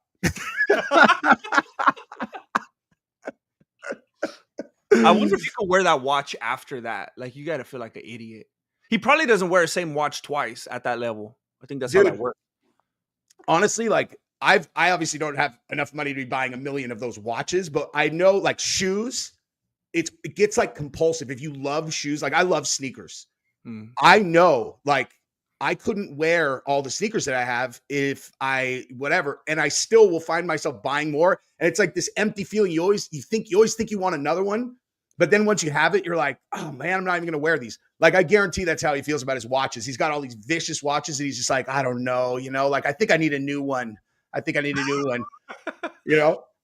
S2: I wonder if you could wear that watch after that. Like, you got to feel like an idiot. He probably doesn't wear the same watch twice at that level. I think that's how that works.
S1: Honestly, like I obviously don't have enough money to be buying 1 million of those watches, but I know like shoes, it gets like compulsive. If you love shoes, like I love sneakers. I know like I couldn't wear all the sneakers that I have if I whatever, and I still will find myself buying more. And it's like this empty feeling. You always think you want another one, but then once you have it, you're like, oh man, I'm not even gonna wear these. Like I guarantee that's how he feels about his watches. He's got all these vicious watches, and he's just like, I don't know, like I think I need a new one.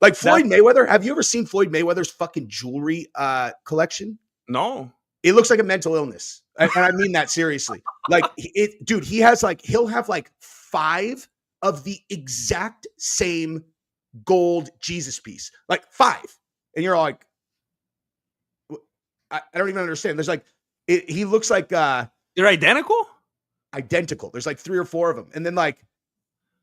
S1: Like Floyd Mayweather. Have you ever seen Floyd Mayweather's fucking jewelry collection?
S2: No.
S1: It looks like a mental illness. And I mean that seriously. Like he has like, he'll have like 5 of the exact same gold Jesus piece, like 5. And you're all like, I don't even understand. There's like, he looks like,
S2: they're identical.
S1: There's like 3 or 4 of them. And then like,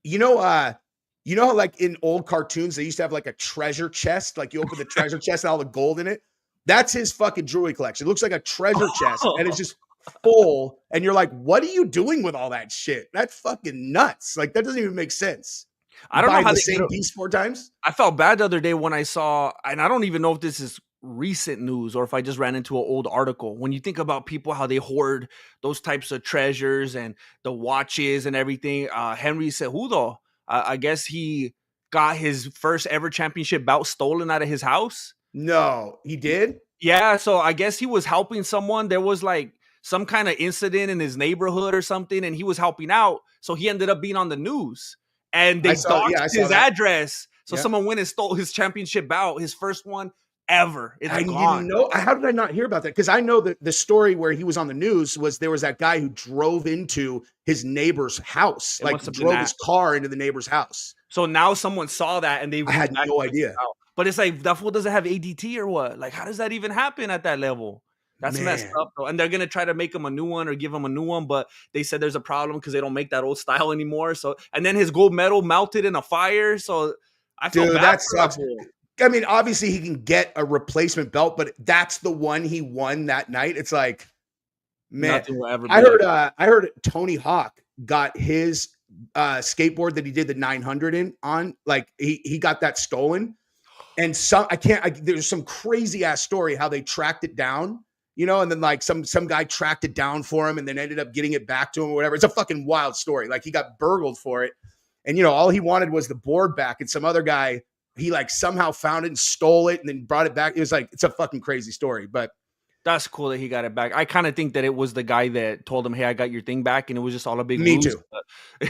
S1: how like in old cartoons, they used to have like a treasure chest, like you open the treasure chest and all the gold in it. That's his fucking jewelry collection. It looks like a treasure chest and it's just full. And you're like, what are you doing with all that shit? That's fucking nuts. Like that doesn't even make sense.
S2: I don't know how
S1: the same piece 4 times.
S2: I felt bad the other day when I saw, and I don't even know if this is recent news or if I just ran into an old article. When you think about people, how they hoard those types of treasures and the watches and everything, Henry Cejudo, I guess he got his first ever championship bout stolen out of his house.
S1: No, he did?
S2: Yeah, so I guess he was helping someone. There was like some kind of incident in his neighborhood or something, and he was helping out. So he ended up being on the news. And they doxed his address. So someone went and stole his championship bout, his first one ever. It's gone.
S1: How did I not hear about that? Because I know that the story where he was on the news was there was that guy who drove into his neighbor's house, like drove his car into the neighbor's house.
S2: So now someone saw that and
S1: I had no idea.
S2: But it's like, that fool doesn't have ADT or what? Like, how does that even happen at that level? That's messed up, though. And they're going to try to make him a new one or give him a new one, but they said there's a problem because they don't make that old style anymore. So, and then his gold medal melted in a fire. So I feel bad.
S1: That sucks. I mean, obviously he can get a replacement belt, but that's the one he won that night. It's like, man, I heard Tony Hawk got his skateboard that he did the 900 on, like he got that stolen. And there's some crazy ass story how they tracked it down, and then like some guy tracked it down for him and then ended up getting it back to him or whatever. It's a fucking wild story. Like he got burgled for it. And, all he wanted was the board back. And some other guy, he like somehow found it and stole it and then brought it back. It was like, it's a fucking crazy story, but
S2: that's cool that he got it back. I kind of think that it was the guy that told him, hey, I got your thing back. And it was just all a big
S1: Me
S2: ruse.
S1: too.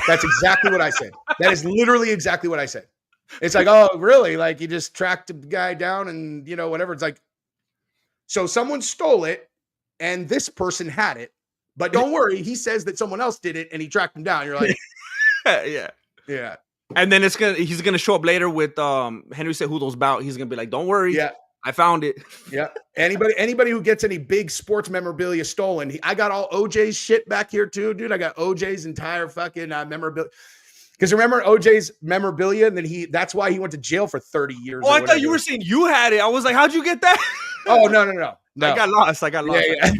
S1: That's exactly what I said. That is literally exactly what I said. It's like, oh, really? Like you just tracked the guy down and, whatever. It's like, so someone stole it and this person had it, but don't worry. He says that someone else did it and he tracked him down. You're like, yeah.
S2: And then he's going to show up later with Henry Cejudo's bout. He's going to be like, don't worry.
S1: Yeah.
S2: I found it.
S1: Yeah. Anybody who gets any big sports memorabilia stolen, I got all OJ's shit back here too, dude. I got OJ's entire fucking memorabilia. Because remember OJ's memorabilia, and then that's why he went to jail for 30 years.
S2: Oh, I thought you were saying you had it. I was like, how'd you get that?
S1: Oh, no.
S2: I got lost.
S1: Yeah.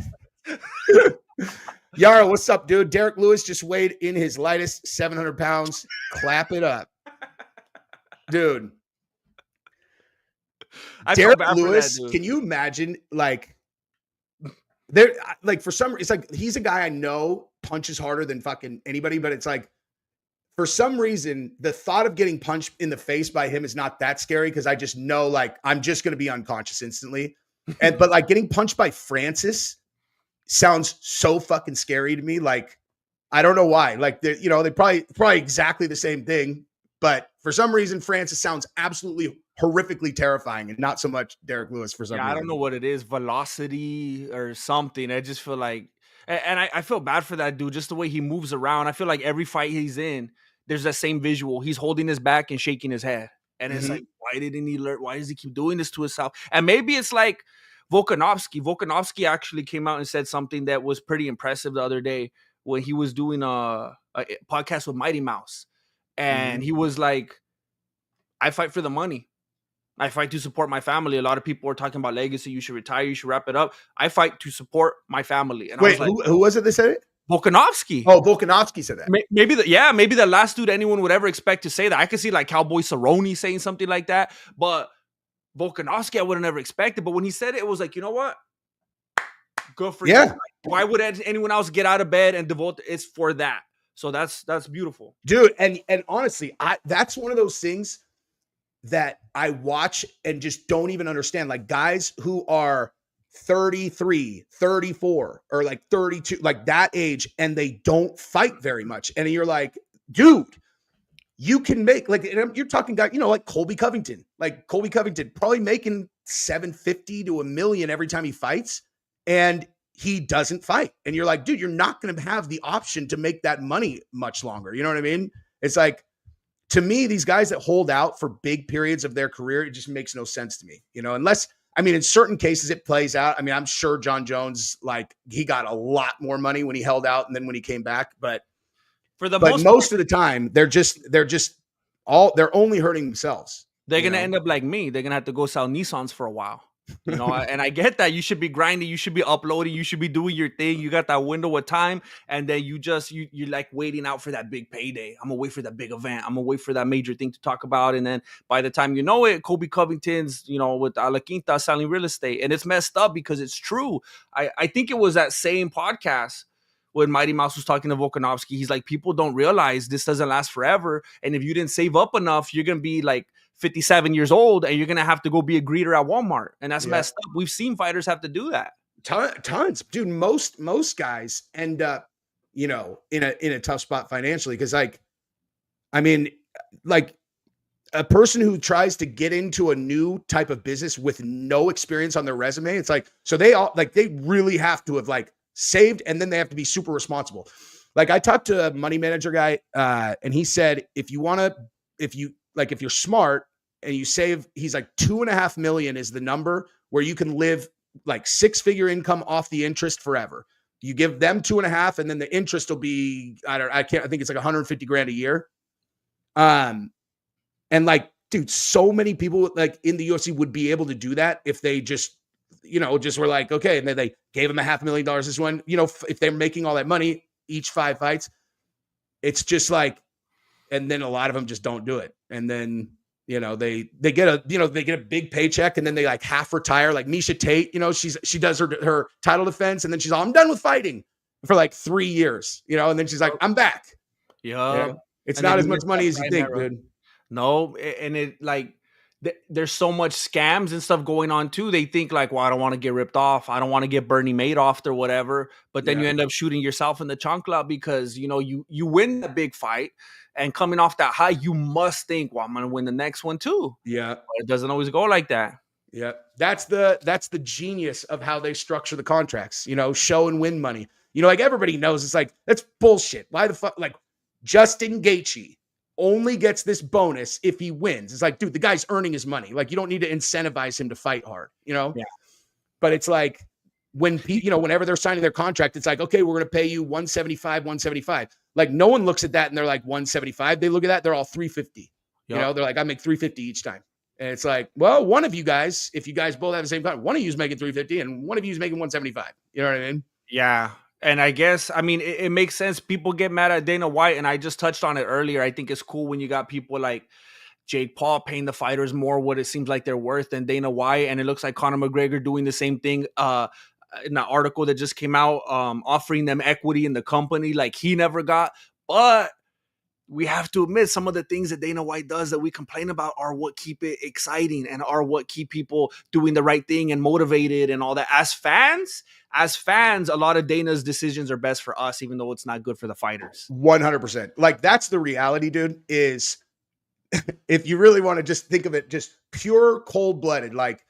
S1: Yara, what's up, dude? Derrick Lewis just weighed in his lightest 700 pounds. Clap it up. Dude. Derrick Lewis, can you imagine for some, it's like he's a guy I know punches harder than fucking anybody, but it's like for some reason the thought of getting punched in the face by him is not that scary because I just know like I'm just going to be unconscious instantly. But like getting punched by Francis sounds so fucking scary to me. Like I don't know why. Like they probably exactly the same thing, but for some reason Francis sounds absolutely horrifically terrifying and not so much Derrick Lewis for some reason.
S2: I don't know what it is, velocity or something. I just feel like, and I feel bad for that dude, just the way he moves around. I feel like every fight he's in, there's that same visual. He's holding his back and shaking his head. And it's like, why didn't he learn? Why does he keep doing this to himself? And maybe it's like Volkanovski. Volkanovski actually came out and said something that was pretty impressive the other day when he was doing a podcast with Mighty Mouse. And he was like, I fight for the money. I fight to support my family. A lot of people are talking about legacy. You should retire. You should wrap it up. I fight to support my family. And
S1: wait,
S2: I was like,
S1: who was it that said it?
S2: Volkanovski.
S1: Oh, Volkanovski said that.
S2: Maybe the last dude anyone would ever expect to say that. I could see like Cowboy Cerrone saying something like that, but Volkanovski I would have never expected. But when he said it, it was like, you know what? Good for you. Like, why would anyone else get out of bed and devote? It's for that. So that's beautiful,
S1: dude. And honestly, that's one of those things that I watch and just don't even understand. Like guys who are 33, 34, or like 32, like that age, and they don't fight very much. And you're like, dude, you can make like, you're talking guy, like Colby Covington. Like Colby Covington probably making $750,000 to $1 million every time he fights, and he doesn't fight. And you're like, dude, you're not going to have the option to make that money much longer. You know what I mean? It's like, to me, these guys that hold out for big periods of their career, it just makes no sense to me, unless, in certain cases it plays out.
S2: Mm-hmm.
S1: I'm sure Jon Jones, like he got a lot more money when he held out and then when he came back, but most of the time they're only hurting themselves.
S2: They're going to end up like me. They're going to have to go sell Nissans for a while. And I get that. You should be grinding. You should be uploading. You should be doing your thing. You got that window of time. And then you're like waiting out for that big payday. I'm going to wait for that big event. I'm going to wait for that major thing to talk about. And then by the time you know it, Colby Covington's, with A La Quinta selling real estate. And it's messed up because it's true. I think it was that same podcast when Mighty Mouse was talking to Volkanovski. He's like, people don't realize this doesn't last forever. And if you didn't save up enough, you're going to be like 57 years old and you're going to have to go be a greeter at Walmart. And that's messed up. We've seen fighters have to do that.
S1: Tons. Dude, most guys end up, in a tough spot financially. Cause like a person who tries to get into a new type of business with no experience on their resume, it's like, so they really have to have like saved, and then they have to be super responsible. Like I talked to a money manager guy and he said, if you're smart and you save, he's like $2.5 million is the number where you can live like 6-figure income off the interest forever. You give them 2.5 and then the interest will be, I think it's like $150,000 a year. And like, dude, so many people like in the UFC would be able to do that if they just were like, okay. And then they gave him $500,000 this one, if they're making all that money each 5 fights, it's just like, and then a lot of them just don't do it. And then, they get a big paycheck and then they like half retire. Like Misha Tate, she does her title defense and then she's all, I'm done with fighting for like 3 years, and then she's like, I'm back.
S2: Yeah.
S1: It's
S2: And
S1: not
S2: then
S1: as
S2: you
S1: much
S2: miss
S1: money
S2: that
S1: as you
S2: prime
S1: think,
S2: era.
S1: dude.
S2: No, and it like there's so much scams and stuff going on too. They think like, well, I don't want to get ripped off. I don't want to get Bernie Madoff or whatever. But then
S1: Yeah.
S2: you end up shooting yourself in the chancla because you win the big fight, and coming off that high, you must think, well, I'm gonna win the next one too.
S1: Yeah.
S2: But it doesn't always go like that.
S1: Yeah. That's the genius of how they structure the contracts, show and win money. Like everybody knows it's like, that's bullshit. Why the fuck? Like Justin Gaethje only gets this bonus if he wins. It's like, dude, the guy's earning his money. Like you don't need to incentivize him to fight hard,
S2: Yeah.
S1: But it's like when whenever they're signing their contract, it's like, okay, we're going to pay you 175. Like no one looks at that and they're like 175. They look at that, they're all 350.
S2: Yep.
S1: They're like, I make 350 each time. And it's like, well, one of you guys, if you guys both have the same contract, one of you is making 350 and one of you is making 175. You know what I mean?
S2: Yeah. And I guess, I mean, it makes sense. People get mad at Dana White, and I just touched on it earlier. I think it's cool when you got people like Jake Paul paying the fighters more what it seems like they're worth than Dana White. And it looks like Conor McGregor doing the same thing in the article that just came out, offering them equity in the company like he never got. But we have to admit some of the things that Dana White does that we complain about are what keep it exciting and are what keep people doing the right thing and motivated and all that. As fans, a lot of Dana's decisions are best for us, even though it's not good for the fighters.
S1: 100%. Like that's the reality, dude, is if you really want to just think of it, just pure cold-blooded, like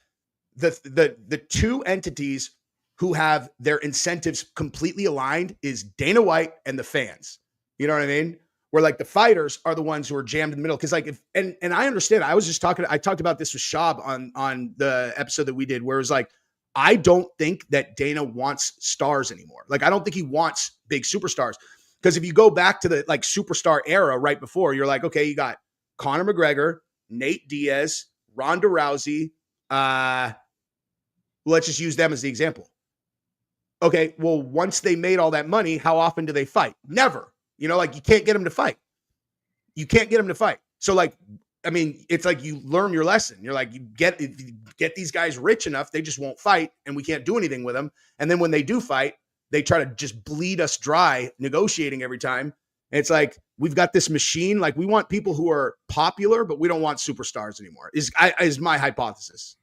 S1: the two entities who have their incentives completely aligned is Dana White and the fans. You know what I mean? Where like the fighters are the ones who are jammed in the middle. Cause like and I understand, I talked about this with Shab on the episode that we did, where it was like, I don't think that Dana wants stars anymore. Like, I don't think he wants big superstars. Cause if you go back to the like superstar era right before, you're like, okay, you got Conor McGregor, Nate Diaz, Ronda Rousey. Let's just use them as the example. Okay. Well, once they made all that money, how often do they fight? Never. Like you can't get them to fight. So like, I mean, it's like you learn your lesson. You're like, if you get these guys rich enough, they just won't fight and we can't do anything with them. And then when they do fight, they try to just bleed us dry negotiating every time. And it's like, we've got this machine. Like we want people who are popular, but we don't want superstars anymore is my hypothesis.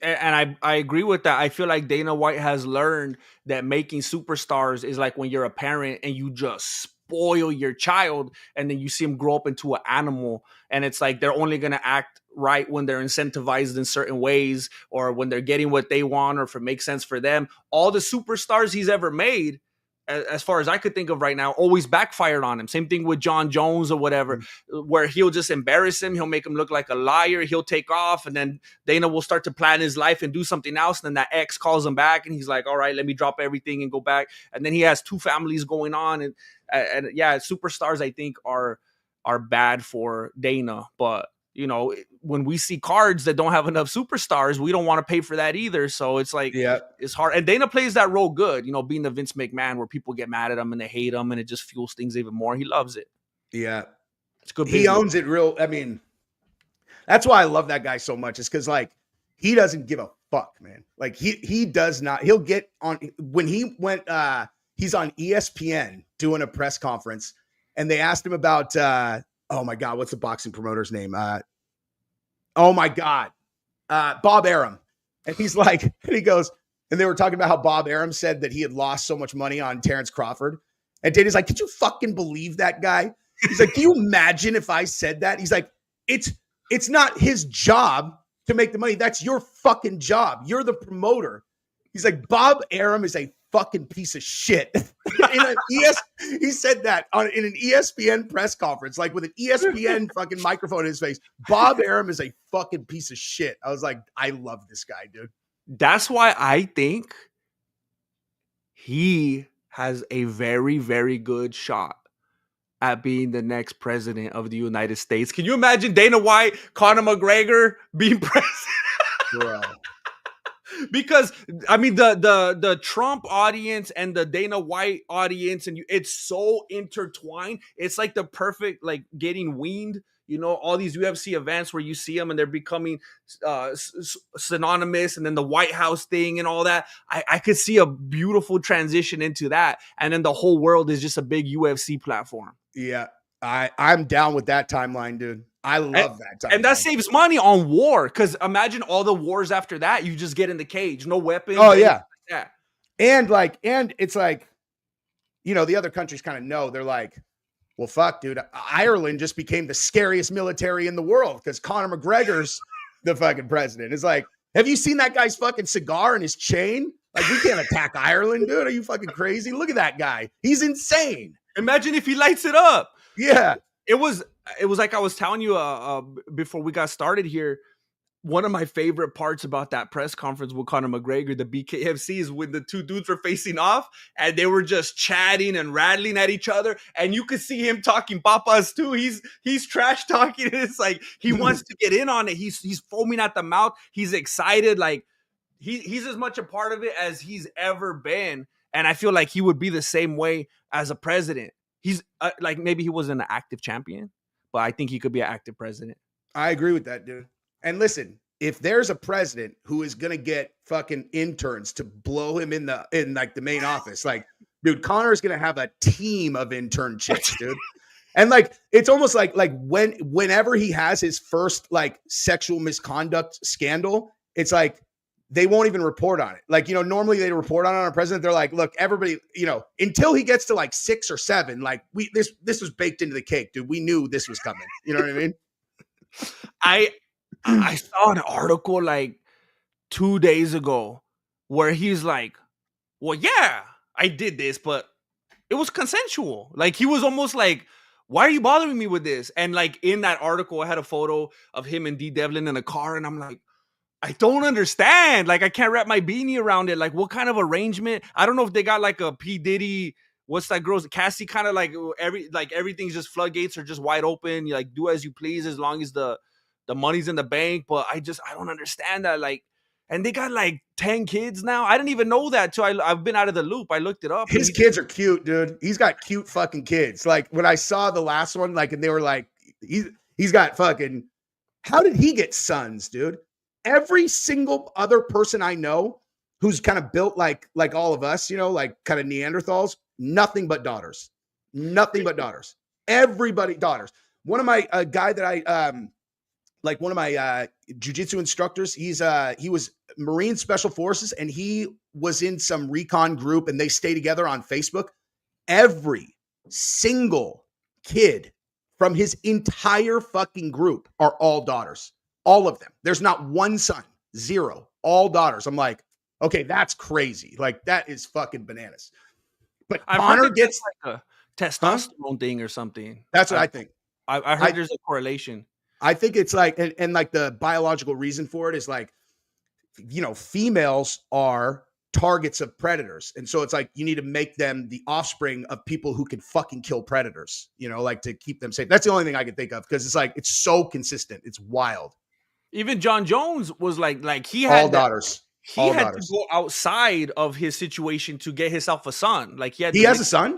S2: And I agree with that. I feel like Dana White has learned that making superstars is like when you're a parent and you just spoil your child and then you see them grow up into an animal, and it's like they're only going to act right when they're incentivized in certain ways or when they're getting what they want or if it makes sense for them. All the superstars he's ever made, as far as I could think of right now, always backfired on him. Same thing with Jon Jones or whatever, where he'll just embarrass him. He'll make him look like a liar. He'll take off, and then Dana will start to plan his life and do something else. And then that ex calls him back, and he's like, all right, let me drop everything and go back. And then he has two families going on. And yeah, superstars, I think, are bad for Dana. But when we see cards that don't have enough superstars, we don't want to pay for that either. So it's like, it's hard. And Dana plays that role good, being the Vince McMahon where people get mad at him and they hate him and it just fuels things even more. He loves it.
S1: Yeah.
S2: It's good.
S1: He owns it real. I mean, that's why I love that guy so much, is because like, he doesn't give a fuck, man. Like he does not, he'll get on when he went, he's on ESPN doing a press conference and they asked him about, oh my God, what's the boxing promoter's name? Oh my God, Bob Arum. And he's like, and he goes, and they were talking about how Bob Arum said that he had lost so much money on Terrence Crawford. And Dana's like, could you fucking believe that guy? He's like, can you imagine if I said that? He's like, it's not his job to make the money. That's your fucking job. You're the promoter. He's like, Bob Arum is a fucking piece of shit. He said that in an ESPN press conference, like with an ESPN fucking microphone in his face. Bob Arum is a fucking piece of shit. I was like, I love this guy, dude.
S2: That's why I think he has a very, very good shot at being the next president of the United States. Can you imagine Dana White, Conor McGregor being president?
S1: Bro.
S2: Because I mean the Trump audience and the Dana White audience, and it's so intertwined. It's like the perfect, like getting weaned. All these UFC events where you see them and they're becoming synonymous, and then the White House thing and all that. I could see a beautiful transition into that, and then the whole world is just a big UFC platform.
S1: Yeah, I'm down with that timeline, dude. I love that timeline.
S2: And that saves money on war. Because imagine all the wars after that. You just get in the cage, no weapons.
S1: Oh yeah.
S2: Yeah.
S1: And it's like, you know, the other countries kind of know. They're like, well, fuck, dude. Ireland just became the scariest military in the world because Conor McGregor's the fucking president. It's like, have you seen that guy's fucking cigar and his chain? Like, we can't attack Ireland, dude. Are you fucking crazy? Look at that guy. He's insane.
S2: Imagine if he lights it up.
S1: Yeah.
S2: It was like I was telling you before we got started here. One of my favorite parts about that press conference with Conor McGregor, the BKFC, is when the two dudes were facing off and they were just chatting and rattling at each other. And you could see him talking papas too. He's trash talking. It's like he wants to get in on it. He's foaming at the mouth. He's excited. Like he's as much a part of it as he's ever been. And I feel like he would be the same way as a president. He's like, maybe he wasn't an active champion, but I think he could be an active president.
S1: I agree with that, dude. And listen, if there's a president who is gonna get fucking interns to blow him in like the main office, like, dude, Conor's gonna have a team of intern chicks, dude. And like, it's almost like whenever he has his first like sexual misconduct scandal, it's like they won't even report on it. Like, you know, normally they report on a president. They're like, look, everybody, you know, until he gets to like 6 or 7, like this was baked into the cake, dude. We knew this was coming. You know what I mean?
S2: I saw an article like 2 days ago where he's like, well, yeah, I did this, but it was consensual. Like he was almost like, why are you bothering me with this? And like in that article, I had a photo of him and D. Devlin in a car. And I'm like, I don't understand. Like I can't wrap my beanie around it. Like what kind of arrangement? I don't know if they got like a P. Diddy, what's that girl's Cassie kind of like everything's just floodgates are just wide open. You like do as you please as long as the money's in the bank, but I don't understand that. Like, and they got like 10 kids now. I didn't even know that too. I've been out of the loop. I looked it up.
S1: His kids are cute, dude. He's got cute fucking kids. Like when I saw the last one, like, and they were like, he's got fucking, how did he get sons, dude? Every single other person I know who's kind of built like all of us, you know, like kind of Neanderthals, nothing but daughters, nothing but daughters, everybody daughters. One of my guy that I, like one of my jiu-jitsu instructors, he was Marine Special Forces and he was in some recon group and they stay together on Facebook. Every single kid from his entire fucking group are all daughters. All of them. There's not one son, 0, all daughters. I'm like, okay, that's crazy. Like that is fucking bananas. But Conor gets
S2: like a testosterone thing or something.
S1: That's what I think.
S2: I heard there's a correlation.
S1: I think it's like, and like the biological reason for it is like, you know, females are targets of predators. And so it's like, you need to make them the offspring of people who can fucking kill predators, you know, like to keep them safe. That's the only thing I can think of. Cause it's like, it's so consistent. It's wild.
S2: Even Jon Jones was like he had
S1: all daughters.
S2: He had to go outside of his situation to get himself a son. Like he
S1: has a son.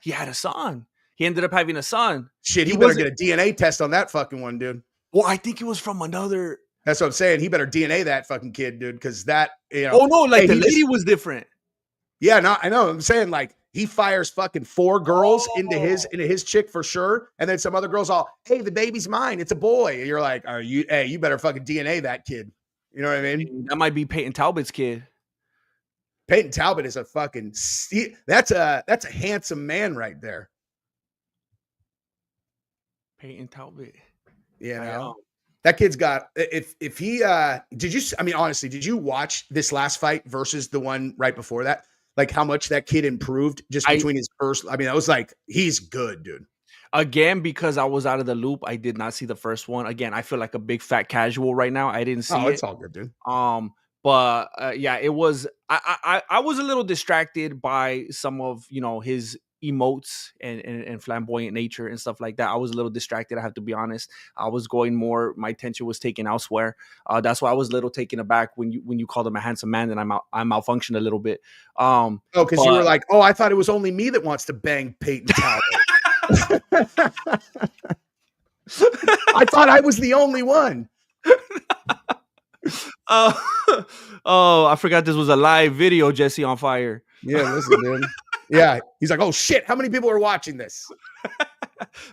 S2: He had a son. He ended up having a son.
S1: Shit, he better get a DNA test on that fucking one, dude.
S2: Well, I think it was from another.
S1: That's what I'm saying. He better DNA that fucking kid, dude, because that, you know.
S2: Oh no, like the lady was different.
S1: Yeah, no, I know. I'm saying like he fires fucking 4 girls into his chick for sure, and then some other girls all, hey, the baby's mine. It's a boy. And you're like, you better fucking DNA that kid. You know what I mean?
S2: That might be Peyton Talbot's kid.
S1: Peyton Talbot is a fucking. That's a handsome man right there.
S2: Peyton Talbot.
S1: Yeah, no. That kid's got. If he did you? I mean, honestly, did you watch this last fight versus the one right before that? Like how much that kid improved just between his first. I mean, I was like, he's good, dude.
S2: Again, because I was out of the loop, I did not see the first one. Again, I feel like a big fat casual right now. I didn't see it.
S1: It's all good, dude.
S2: But yeah, it was. I was a little distracted by some of his emotes and flamboyant nature and stuff like that. I was a little distracted. I have to be honest. I was going more. My attention was taken elsewhere. That's why I was a little taken aback when you called him a handsome man, and I malfunctioned a little bit.
S1: Because you were like, oh, I thought it was only me that wants to bang Peyton Talbot. I thought I was the only one.
S2: I forgot this was a live video. Jesse on fire.
S1: Yeah, listen, dude. Yeah, he's like, oh shit, how many people are watching this?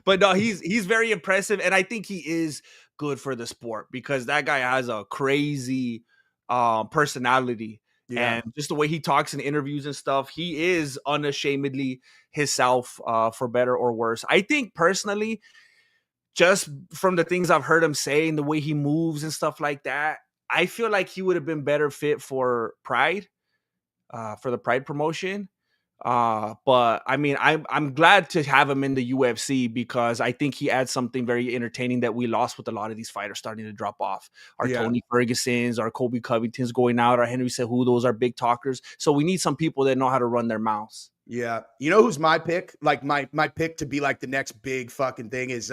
S2: But no, he's very impressive, and I think he is good for the sport because that guy has a crazy personality.
S1: Yeah.
S2: And just the way he talks in interviews and stuff, he is unashamedly himself, for better or worse. I think personally, just from the things I've heard him say and the way he moves and stuff like that, I feel like he would have been better fit for Pride, for the Pride promotion. But I mean, I'm glad to have him in the UFC because I think he adds something very entertaining that we lost with a lot of these fighters starting to drop off. Our Tony Fergusons, our Kobe Covingtons going out, our Henry Cejudos, our big talkers. So we need some people that know how to run their mouths.
S1: Yeah. You know who's my pick? Like my pick to be like the next big fucking thing is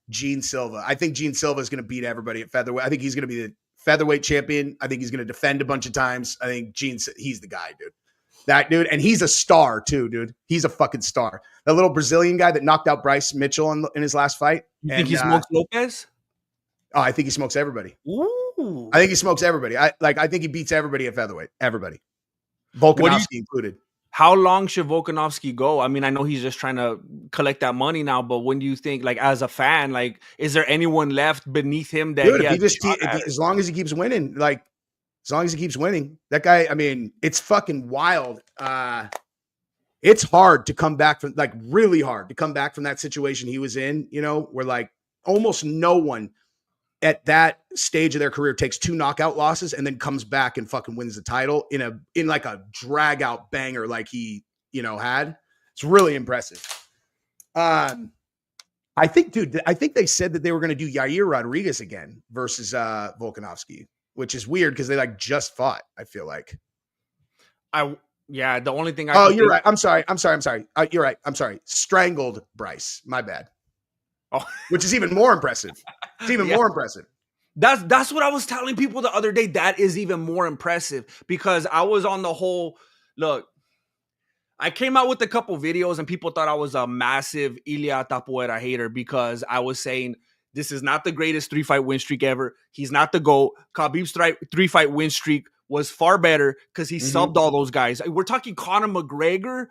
S1: Gene Silva. I think Gene Silva is going to beat everybody at featherweight. I think he's going to be the featherweight champion. I think he's going to defend a bunch of times. I think he's the guy, dude. That dude, and he's a star too, dude. He's a fucking star. That little Brazilian guy that knocked out Bryce Mitchell in his last fight.
S2: You think he smokes Lopez?
S1: Oh, I think he smokes everybody.
S2: Ooh.
S1: I think he smokes everybody. I think he beats everybody at featherweight. Everybody, Volkanovski included.
S2: How long should Volkanovski go? I mean, I know he's just trying to collect that money now, but when do you think, like, as a fan, like, is there anyone left beneath him that
S1: dude, as long as he keeps winning, like. As long as he keeps winning, that guy, I mean, it's fucking wild. It's hard to come back from, like, really hard to come back from that situation he was in, you know, where like almost no one at that stage of their career takes 2 knockout losses and then comes back and fucking wins the title in like a drag out banger like he, you know, had. It's really impressive. I think they said that they were going to do Yair Rodriguez again versus Volkanovski, which is weird because they like just fought. I feel like.
S2: The only thing.
S1: You're right. I'm sorry. You're right. I'm sorry. Strangled Bryce. My bad.
S2: Oh,
S1: which is even more impressive. It's even more impressive.
S2: That's what I was telling people the other day. That is even more impressive because I was on the whole look. I came out with a couple videos and people thought I was a massive Ilia Tapuera hater because I was saying, this is not the greatest 3-fight win streak ever. He's not the GOAT. Khabib's 3-fight win streak was far better because he subbed all those guys. We're talking Conor McGregor,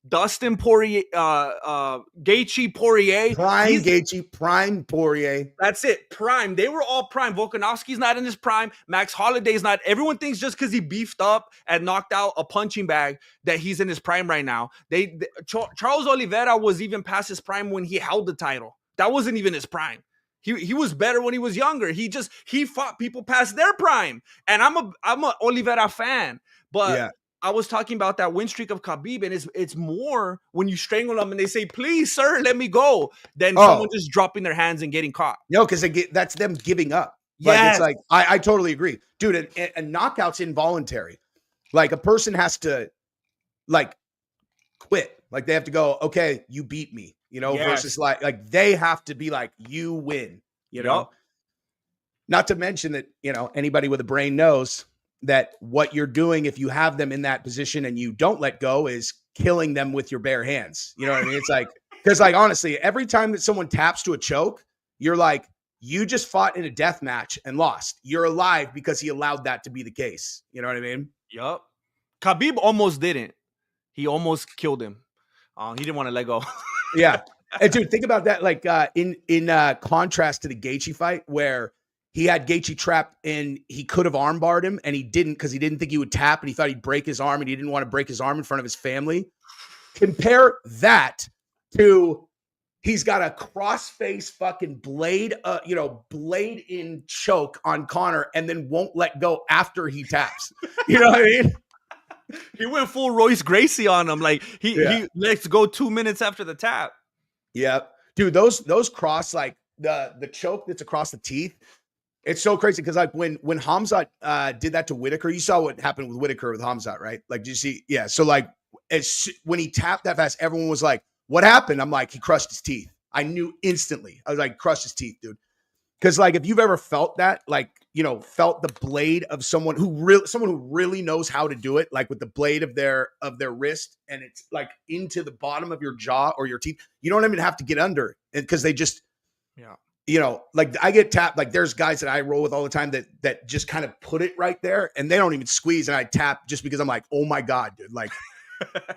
S2: Dustin Poirier, Gaethje, Poirier.
S1: Prime Poirier.
S2: That's it. Prime. They were all prime. Volkanovski's not in his prime. Max Holloway's not. Everyone thinks just because he beefed up and knocked out a punching bag that he's in his prime right now. Charles Oliveira was even past his prime when he held the title. That wasn't even his prime. He was better when he was younger. He fought people past their prime. And I'm a Oliveira fan. But I was talking about that win streak of Khabib, and it's more when you strangle them and they say, "Please, sir, let me go," than someone just dropping their hands and getting caught.
S1: No, because that's them giving up. Like, it's like I totally agree, dude. A knockout's involuntary. Like a person has to like quit. Like they have to go, okay, you beat me. You know, versus like they have to be like, you win, you know, not to mention that, you know, anybody with a brain knows that what you're doing, if you have them in that position and you don't let go, is killing them with your bare hands. You know what I mean? It's like, because like, honestly, every time that someone taps to a choke, you're like, you just fought in a death match and lost. You're alive because he allowed that to be the case. You know what I mean?
S2: Yup. Khabib almost didn't. He almost killed him. He didn't want to let go.
S1: Yeah. And dude, think about that. Like in contrast to the Gaethje fight where he had Gaethje trapped and he could have armbarred him and he didn't because he didn't think he would tap and he thought he'd break his arm and he didn't want to break his arm in front of his family. Compare that to he's got a cross-face fucking blade in choke on Conor and then won't let go after he taps. You know what I mean?
S2: He went full Royce Gracie on him. Like he lets go 2 minutes after the tap.
S1: Yeah. Dude, those cross, like the choke that's across the teeth. It's so crazy because like when Hamzat did that to Whitaker, you saw what happened with Whitaker with Hamzat, right? Like, did you see? Yeah. So like when he tapped that fast, everyone was like, what happened? I'm like, he crushed his teeth. I knew instantly. I was like, crushed his teeth, dude. Because like if you've ever felt that, like, you know, felt the blade of someone who really knows how to do it, like with the blade of their wrist, and it's like into the bottom of your jaw or your teeth. You don't even have to get under it because they just, you know, like I get tapped. Like there's guys that I roll with all the time that just kind of put it right there, and they don't even squeeze, and I tap just because I'm like, oh my god, dude, like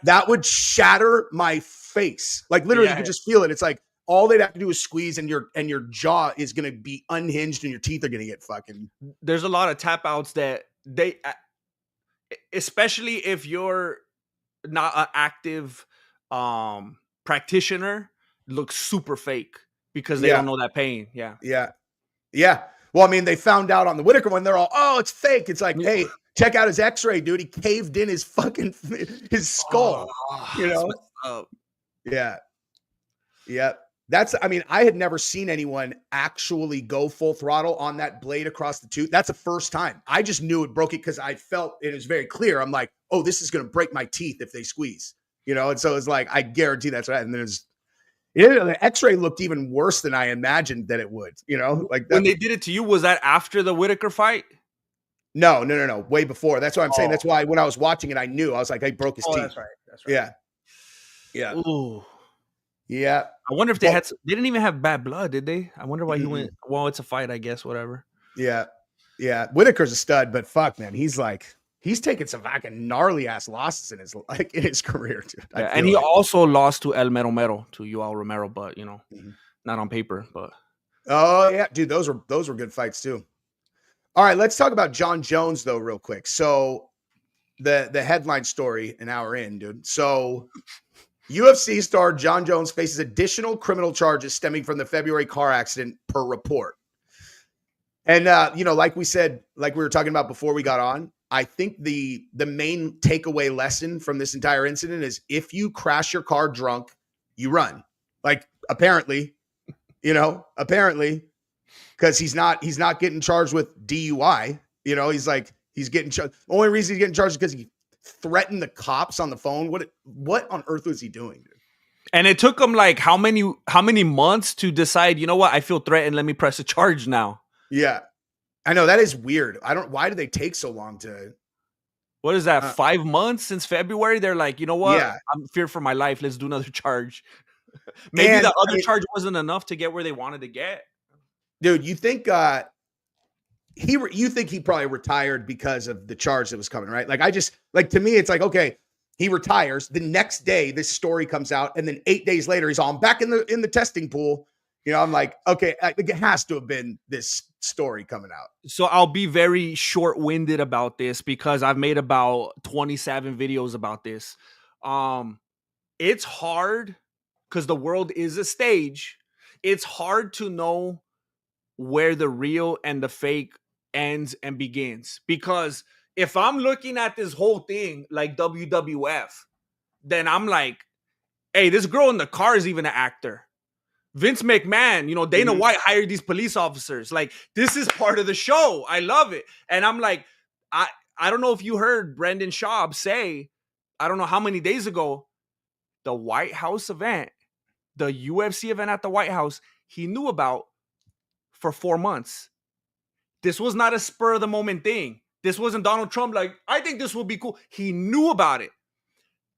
S1: that would shatter my face. Like literally, you could just feel it. It's like, all they'd have to do is squeeze, and your jaw is going to be unhinged, and your teeth are going to get fucking.
S2: There's a lot of tap outs that they, especially if you're not an active practitioner, look super fake because they don't know that pain. Yeah.
S1: Well, I mean, they found out on the Whitaker one. They're all, oh, it's fake. It's like, hey, check out his X-ray, dude. He caved in his fucking his skull. You know? Yeah. That's, I mean, I had never seen anyone actually go full throttle on that blade across the tooth. That's the first time. I just knew it broke it because I felt it was very clear. I'm like, oh, this is going to break my teeth if they squeeze, you know? And so it's like, I guarantee that's right. And then the X-ray looked even worse than I imagined that it would, you know? Like
S2: when they did it to you, was that after the Whitaker fight?
S1: No. Way before. That's what I'm saying. That's why when I was watching it, I knew. I was like, I broke his teeth.
S5: That's right.
S1: Yeah.
S2: Ooh.
S1: Yeah.
S2: I wonder if they didn't even have bad blood, did they? I wonder why he went, well, it's a fight, I guess, whatever.
S1: Yeah. Whitaker's a stud, but fuck, man, he's taking some fucking gnarly ass losses in his career, dude.
S2: Yeah, and he also lost to El Mero Mero, to Yoel Romero, but you know, not on paper, but.
S1: Oh yeah, dude, those were good fights too. All right, let's talk about Jon Jones though, real quick. So the headline story, an hour in, dude. So UFC star Jon Jones faces additional criminal charges stemming from the February car accident, per report. And you know, like we said, like we were talking about before we got on, I think the main takeaway lesson from this entire incident is if you crash your car drunk, you run. Like apparently, because he's not getting charged with DUI. You know, he's getting charged. The only reason he's getting charged is because he threatened the cops on the phone. What on earth was he doing, dude?
S2: And it took him like how many months to decide, you know what, I feel threatened, let me press a charge now.
S1: Yeah. I know, that is weird. why do they take so long to?
S2: What is that? 5 months since February? They're like, you know what?
S1: Yeah.
S2: I'm feared for my life. Let's do another charge. Maybe the other charge wasn't enough to get where they wanted to get.
S1: Dude, you think you think he probably retired because of the charge that was coming, right? Like to me, it's like, okay, he retires. The next day, this story comes out, and then 8 days later, he's all, I'm back in the testing pool. You know, I'm like, okay, it has to have been this story coming out.
S2: So I'll be very short-winded about this because I've made about 27 videos about this. It's hard because the world is a stage. It's hard to know where the real and the fake ends and begins. Because if I'm looking at this whole thing like WWF, then I'm like, hey, this girl in the car is even an actor. Vince McMahon, you know, Dana White hired these police officers. Like, this is part of the show. I love it. And I'm like, I don't know if you heard Brendan Schaub say, I don't know how many days ago, the White House event, the UFC event at the White House, he knew about for 4 months. This was not a spur of the moment thing. This wasn't Donald Trump like, I think this will be cool. He knew about it.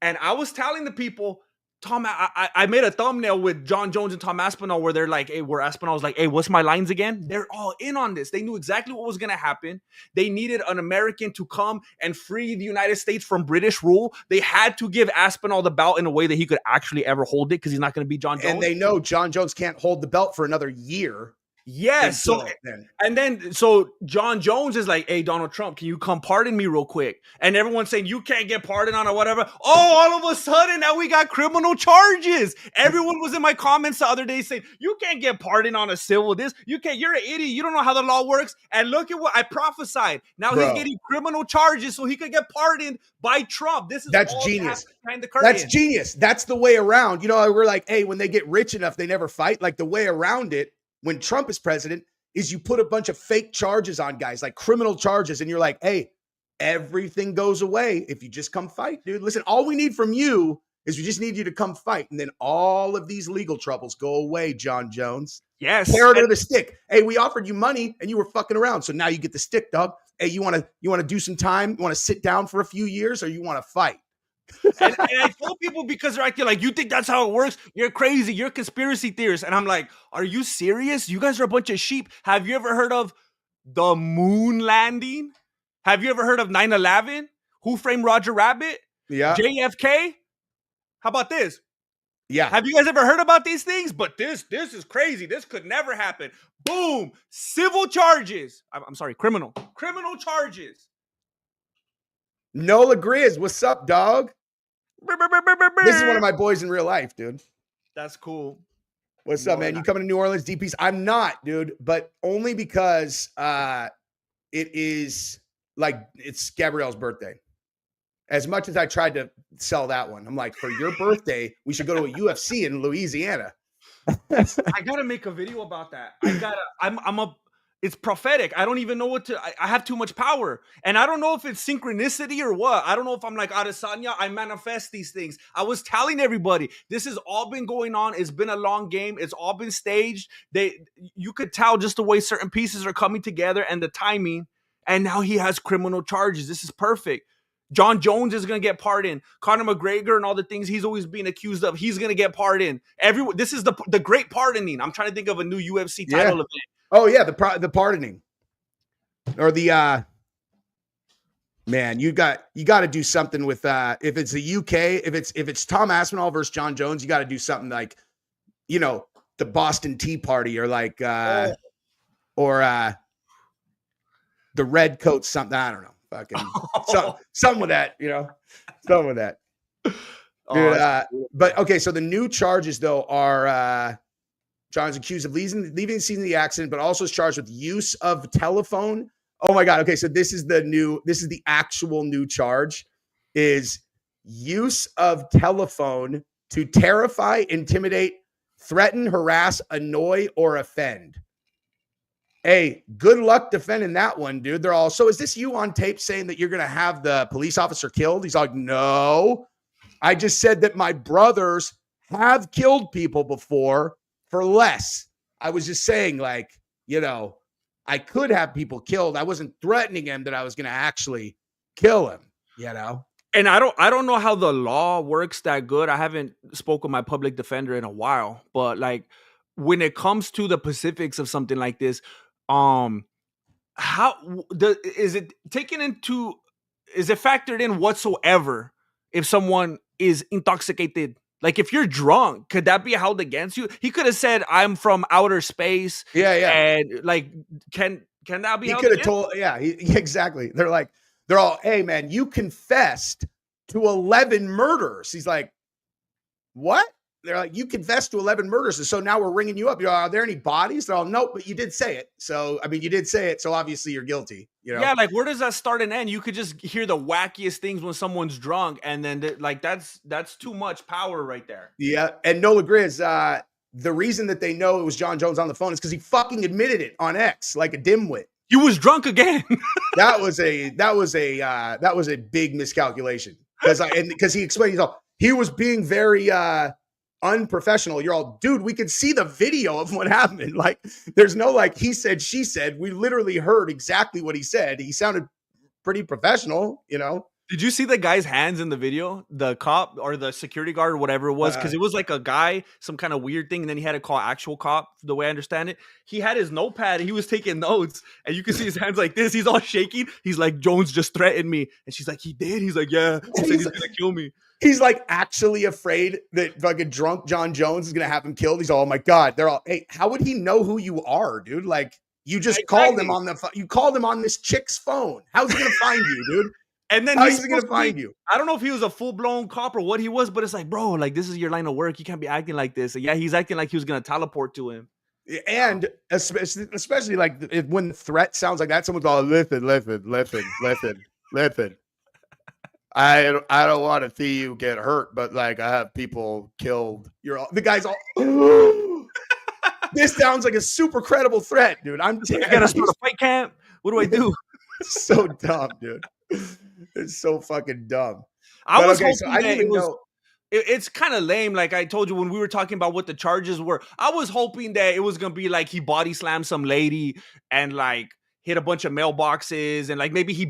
S2: And I was telling the people, Tom, I made a thumbnail with Jon Jones and Tom Aspinall where they're like, hey, where Aspinall was like, hey, what's my lines again? They're all in on this. They knew exactly what was going to happen. They needed an American to come and free the United States from British rule. They had to give Aspinall the belt in a way that he could actually ever hold it because he's not going to be Jon Jones.
S1: And they know Jon Jones can't hold the belt for another year.
S2: Yes. So Jon Jones is like, hey, Donald Trump, can you come pardon me real quick? And everyone's saying you can't get pardoned on or whatever. Oh, all of a sudden now we got criminal charges. Everyone was in my comments the other day saying you can't get pardoned on a civil this. You can't. You're an idiot. You don't know how the law works. And look at what I prophesied. Now he's getting criminal charges so he could get pardoned by Trump.
S1: That's genius. That's genius. That's the way around. You know, we're like, hey, when they get rich enough, they never fight. Like the way around it, when Trump is president, is you put a bunch of fake charges on guys, like criminal charges, and you're like, hey, everything goes away if you just come fight, dude. Listen, all we need from you is we just need you to come fight, and then all of these legal troubles go away, Jon Jones.
S2: Yes.
S1: Carrot or the stick. Hey, we offered you money, and you were fucking around, so now you get the stick, dog. Hey, you want to do some time? You want to sit down for a few years, or you want to fight?
S2: and I tell people because they're acting like, you think that's how it works? You're crazy. You're conspiracy theorists. And I'm like, are you serious? You guys are a bunch of sheep. Have you ever heard of the moon landing? Have you ever heard of 9/11? Who framed Roger Rabbit?
S1: Yeah.
S2: JFK? How about this?
S1: Yeah.
S2: Have you guys ever heard about these things? But this is crazy. This could never happen. Boom. Civil charges. I'm sorry, criminal charges.
S1: Nola Grizz, what's up, dog? This is one of my boys in real life, dude.
S2: That's cool.
S1: What's up, man? You coming to New Orleans, DPs? I'm not, dude, but only because it is like it's Gabrielle's birthday. As much as I tried to sell that one, I'm like, for your birthday, we should go to a UFC in Louisiana.
S2: I gotta make a video about that. It's prophetic. I don't even know what to, I have too much power. And I don't know if it's synchronicity or what. I don't know if I'm like Adesanya, I manifest these things. I was telling everybody, this has all been going on. It's been a long game. It's all been staged. You could tell just the way certain pieces are coming together and the timing. And now he has criminal charges. This is perfect. Jon Jones is going to get pardoned. Conor McGregor and all the things he's always being accused of, he's going to get pardoned. This is the great pardoning. I'm trying to think of a new UFC title event.
S1: Oh yeah, the pardoning, or the man. You got to do something with if it's the UK, if it's Tom Aspinall versus Jon Jones, you got to do something like, the Boston Tea Party, or like the Red Coat something. I don't know, fucking some with that, some with that. Dude, but okay, so the new charges though are. John's accused of leaving the scene of the accident, but also is charged with use of telephone. Oh my God. Okay. So this is the actual new charge, is use of telephone to terrify, intimidate, threaten, harass, annoy, or offend. Hey, good luck defending that one, dude. They're all, so is this you on tape saying that you're going to have the police officer killed? He's like, no, I just said that my brothers have killed people before for less. I was just saying, like, I could have people killed. I wasn't threatening him that I was going to actually kill him,
S2: And I don't know how the law works that good. I haven't spoken with my public defender in a while, but like when it comes to the specifics of something like this, is it factored in whatsoever if someone is intoxicated? Like, if you're drunk, could that be held against you? He could have said, "I'm from outer space."
S1: Yeah.
S2: And like, can that be?
S1: He
S2: held
S1: could have
S2: against
S1: told. Yeah, exactly. They're all, hey man, you confessed to 11 murders. He's like, what? They're like, you confessed to 11 murders, and so now we're ringing you up. Are there any bodies? They're all, nope, but you did say it. So I mean, you did say it. So obviously you're guilty.
S2: Yeah, like where does that start and end? You could just hear the wackiest things when someone's drunk, and then that's too much power right there.
S1: Yeah, and Nola Grizz, the reason that they know it was Jon Jones on the phone is because he fucking admitted it on X like a dimwit.
S2: He was drunk again.
S1: that was a big miscalculation because he explained he was being very unprofessional. You're all, dude, we could see the video of what happened. Like, there's no like he said, she said. We literally heard exactly what he said. He sounded pretty professional,
S2: Did you see the guy's hands in the video? The cop or the security guard or whatever it was? Because it was like a guy, some kind of weird thing, and then he had to call actual cop, the way I understand it. He had his notepad and he was taking notes, and you can see his hands like this. He's all shaking. He's like, Jones just threatened me. And she's like, he did? He's like, yeah. He said he's going to kill me.
S1: He's like actually afraid that fucking drunk Jon Jones is going to have him killed. He's all, oh my God. They're all, hey, how would he know who you are, dude? Like, you just called him on you called him on this chick's phone. How's he going to find you, dude?
S2: And then
S1: he's going to find you.
S2: I don't know if he was a full-blown cop or what he was, but it's like, bro, like, this is your line of work. You can't be acting like this. And yeah, he's acting like he was going to teleport to him.
S1: And especially like when the threat sounds like that, someone's all, listen. I don't want to see you get hurt, but like I have people killed. The guy's all, this sounds like a super credible threat, dude. I
S2: gotta start a fight camp. What do I do?
S1: So dumb, dude. It's so fucking dumb.
S2: I didn't even know. It's kind of lame. Like I told you when we were talking about what the charges were, I was hoping that it was gonna be like he body slammed some lady and like hit a bunch of mailboxes, and like maybe he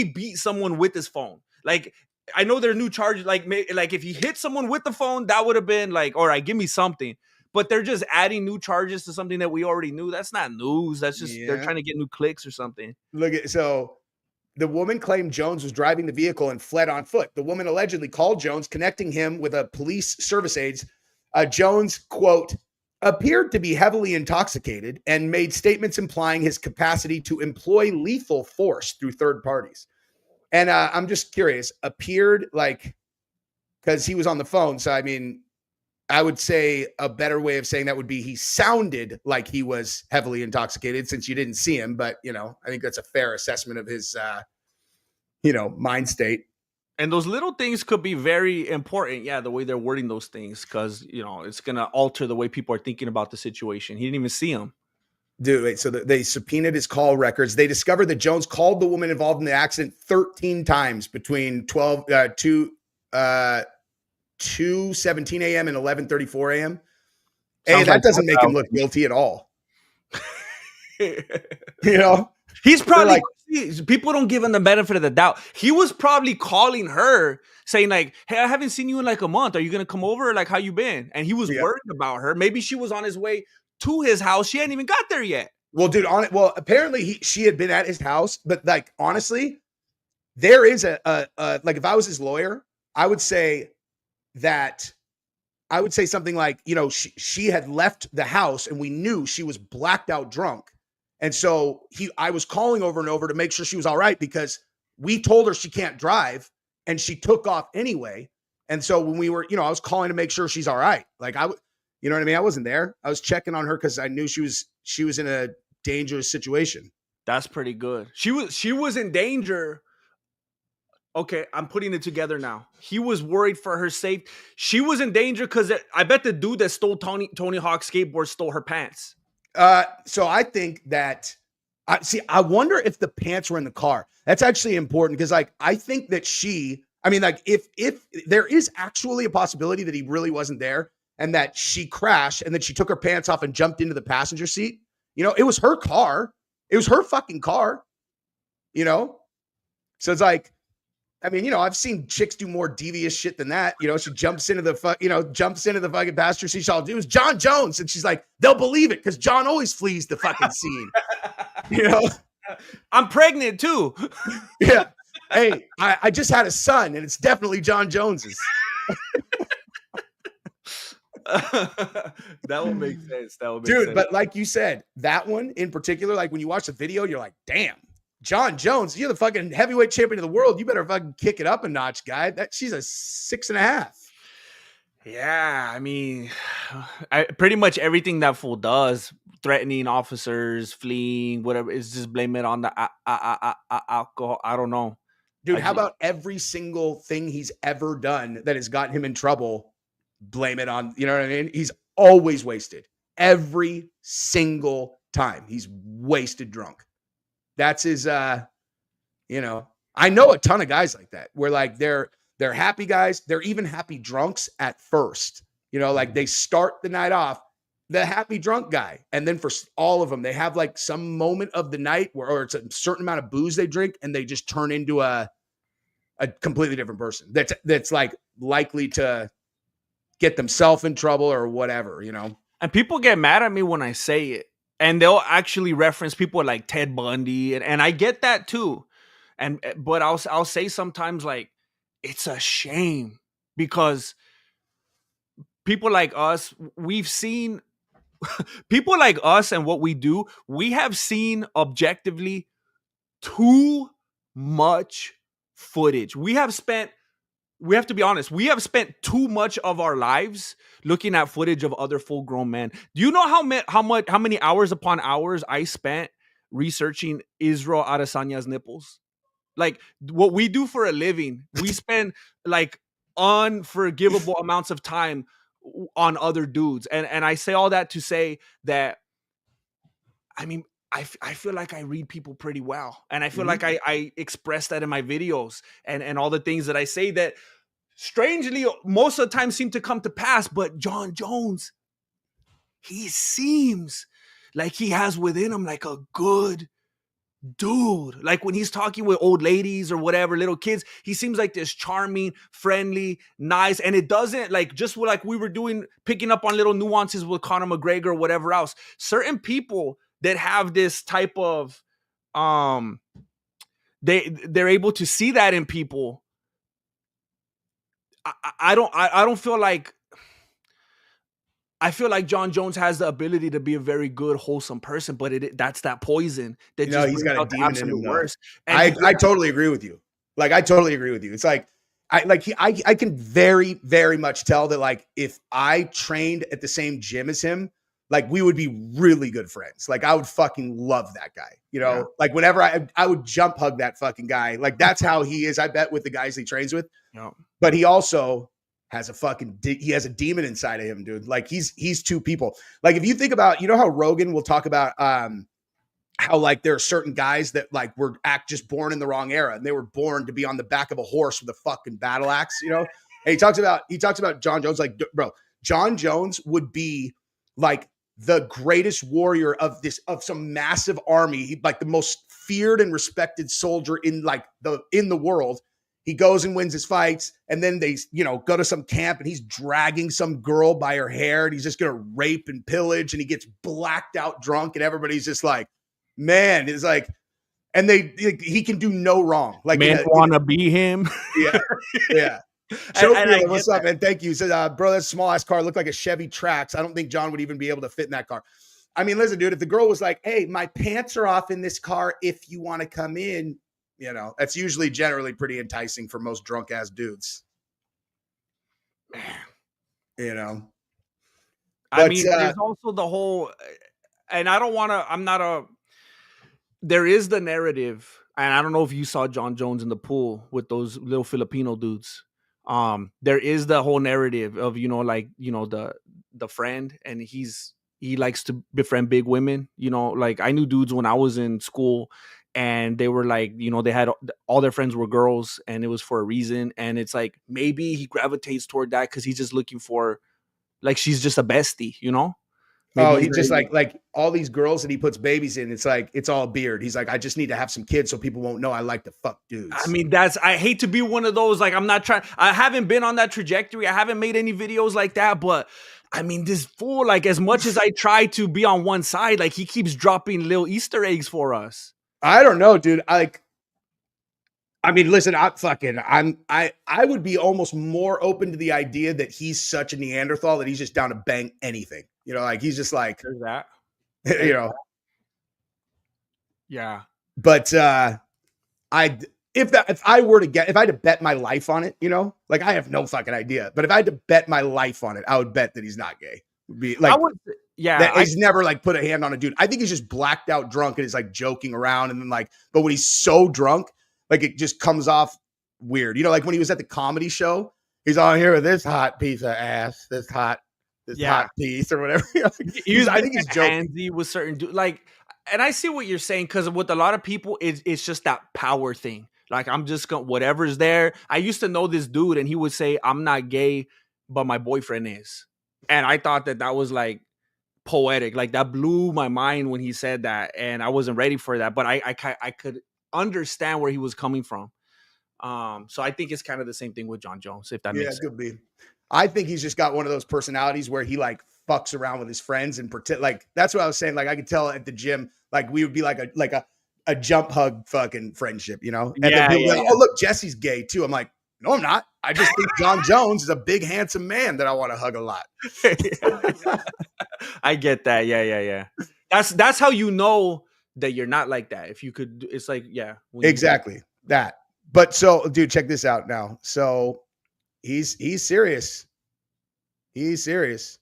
S2: beat someone with his phone. Like, I know there are new charges. Like if he hit someone with the phone, that would have been like, all right, give me something. But they're just adding new charges to something that we already knew. That's not news. That's just they're trying to get new clicks or something.
S1: So the woman claimed Jones was driving the vehicle and fled on foot. The woman allegedly called Jones, connecting him with a police service aides Jones, quote, appeared to be heavily intoxicated and made statements implying his capacity to employ lethal force through third parties. And I'm just curious, appeared like, because he was on the phone. So, I mean, I would say a better way of saying that would be he sounded like he was heavily intoxicated since you didn't see him. But, I think that's a fair assessment of his, mind state.
S2: And those little things could be very important. Yeah, the way they're wording those things, because, it's going to alter the way people are thinking about the situation. He didn't even see him.
S1: Dude, wait, so they subpoenaed his call records. They discovered that Jones called the woman involved in the accident 13 times between 2:17 a.m. and 11:34 a.m. Hey, that doesn't make him look guilty at all.
S2: He's probably people don't give him the benefit of the doubt. He was probably calling her saying like, hey, I haven't seen you in like a month. Are you going to come over? Like, how you been? And he was worried about her. Maybe she was on his way to his house. She hadn't even got there yet.
S1: Well, dude, apparently she had been at his house, but like, honestly, there is like, if I was his lawyer, I would say something like, she had left the house and we knew she was blacked out drunk. And so I was calling over and over to make sure she was all right because we told her she can't drive and she took off anyway. And so when we were, I was calling to make sure she's all right. Like you know what I mean? I wasn't there. I was checking on her because I knew she was in a dangerous situation.
S2: That's pretty good. She was in danger. Okay, I'm putting it together now. He was worried for her safety. She was in danger because I bet the dude that stole Tony Hawk's skateboard stole her pants.
S1: So I think that I wonder if the pants were in the car. That's actually important because like I think that if there is actually a possibility that he really wasn't there and that she crashed and then she took her pants off and jumped into the passenger seat, it was her car. It was her fucking car. So it's like, I've seen chicks do more devious shit than that. She jumps into the fucking passenger seat. She'll do is Jon Jones. And she's like, they'll believe it because Jon always flees the fucking scene.
S2: I'm pregnant too.
S1: Yeah. Hey, I just had a son and it's definitely Jon Jones's.
S2: That would make sense.
S1: Dude, but like you said, that one in particular, like when you watch the video, you're like, damn. Jon Jones, you're the fucking heavyweight champion of the world. You better fucking kick it up a notch, guy. She's a 6.5.
S2: Yeah, pretty much everything that fool does, threatening officers, fleeing, whatever, is just blame it on the alcohol. I don't know.
S1: Dude, how about every single thing he's ever done that has gotten him in trouble, blame it on, you know what I mean? He's always wasted. Every single time he's wasted drunk. That's his, I know a ton of guys like that where like they're happy guys. They're even happy drunks at first, like they start the night off, the happy drunk guy. And then for all of them, they have like some moment of the night or it's a certain amount of booze they drink and they just turn into a completely different person. That's like likely to get themselves in trouble or whatever,
S2: And people get mad at me when I say it. And they'll actually reference people like Ted Bundy, and I get that too. But I'll say sometimes like it's a shame because people like us, we've seen people like us and what we do. We have seen objectively too much footage. We have to be honest. We have spent too much of our lives looking at footage of other full-grown men. Do you know how many hours upon hours I spent researching Israel Adesanya's nipples? Like what we do for a living, we spend like unforgivable amounts of time on other dudes. And I say all that to say that, I feel like I read people pretty well. And I feel like I express that in my videos and all the things that I say that strangely most of the time seem to come to pass. But Jon Jones, he seems like he has within him like a good dude. Like when he's talking with old ladies or whatever, little kids, he seems like this charming, friendly, nice. And it doesn't like just like we were doing, picking up on little nuances with Conor McGregor or whatever else. Certain people that have this type of they're able to see that in people. I don't feel like I feel like Jon Jones has the ability to be a very good, wholesome person, but that's that poison that
S1: You know,
S2: just
S1: he's
S2: brings
S1: got a
S2: out the
S1: demon in him,
S2: absolute
S1: though.
S2: worst. And
S1: I totally agree with you. Like, I totally agree with you. It's like, I can very, very much tell that, like, if I trained at the same gym as him, like, we would be really good friends. Like, I would fucking love that guy. You know,
S2: Yeah.
S1: like, whenever I would jump hug that fucking guy. Like, that's how he is, I bet, with the guys he trains with.
S2: Yeah.
S1: But he also has he has a demon inside of him, dude. Like, he's two people. Like, if you think about, you know how Rogan will talk about how, like, there are certain guys that, like, were just born in the wrong era, and they were born to be on the back of a horse with a fucking battle axe, you know? And he talks about Jon Jones, like, bro, Jon Jones would be like the greatest warrior of some massive army, like the most feared and respected soldier in the world. He goes and wins his fights, and then they, you know, go to some camp, and he's dragging some girl by her hair, and he's just gonna rape and pillage, and he gets blacked out drunk, and everybody's just like, man, it's like, and he can do no wrong. Like,
S2: men want to be him.
S1: Yeah, yeah. What's up, man? Thank you. He said, bro, that small ass car looked like a Chevy Trax. I don't think John would even be able to fit in that car. I mean, listen, dude, if the girl was like, hey, my pants are off in this car if you want to come in, you know, that's usually generally pretty enticing for most drunk ass dudes. You know,
S2: I mean, there's also the whole, and I don't want to, there is the narrative, and I don't know if you saw Jon Jones in the pool with those little Filipino dudes. There is the whole narrative of, you know, like, you know, the friend, and he likes to befriend big women. You know, like, I knew dudes when I was in school, and they were like, you know, they had all their friends were girls, and it was for a reason. And it's like, maybe he gravitates toward that because he's just looking for, like, she's just a bestie, you know? Maybe
S1: he just like all these girls that he puts babies in, it's like, it's all beard. He's like, I just need to have some kids so people won't know I like to fuck dudes.
S2: I mean, I hate to be one of those, like, I haven't been on that trajectory. I haven't made any videos like that, but I mean, this fool, like, as much as I try to be on one side, like, he keeps dropping little Easter eggs for us.
S1: I don't know, dude. I mean, listen, I would be almost more open to the idea that he's such a Neanderthal that he's just down to bang anything. You know, like, he's just like,
S2: there's that.
S1: You know.
S2: Yeah.
S1: But if I had to bet my life on it, you know, like, I have no fucking idea. But if I had to bet my life on it, I would bet that he's not gay. Would be like, he's never, like, put a hand on a dude. I think he's just blacked out drunk and is, like, joking around, and then, like, but when he's so drunk, like, it just comes off weird. You know, like when he was at the comedy show, he's on here with this hot piece of ass, this hot piece or whatever. I think he's joking.
S2: Handsy with certain dude, like, and I see what you're saying, because with a lot of people, it's just that power thing. Like, I'm just going, whatever's there. I used to know this dude, and he would say, I'm not gay, but my boyfriend is. And I thought that was, like, poetic. Like, that blew my mind when he said that, and I wasn't ready for that. But I could understand where he was coming from. So I think it's kind of the same thing with Jon Jones, if that makes sense.
S1: Yeah, it could be. I think he's just got one of those personalities where he, like, fucks around with his friends and pretend, like, that's what I was saying. Like, I could tell at the gym, like, we would be like a jump hug fucking friendship, you know? And then people be like, oh, look, Jesse's gay too. I'm like, no, I'm not. I just think Jon Jones is a big, handsome man that I want to hug a lot.
S2: I get that. Yeah. That's how you know that you're not like that. If you could, it's like, yeah.
S1: Exactly. That. But so, dude, check this out now. So he's serious. He's serious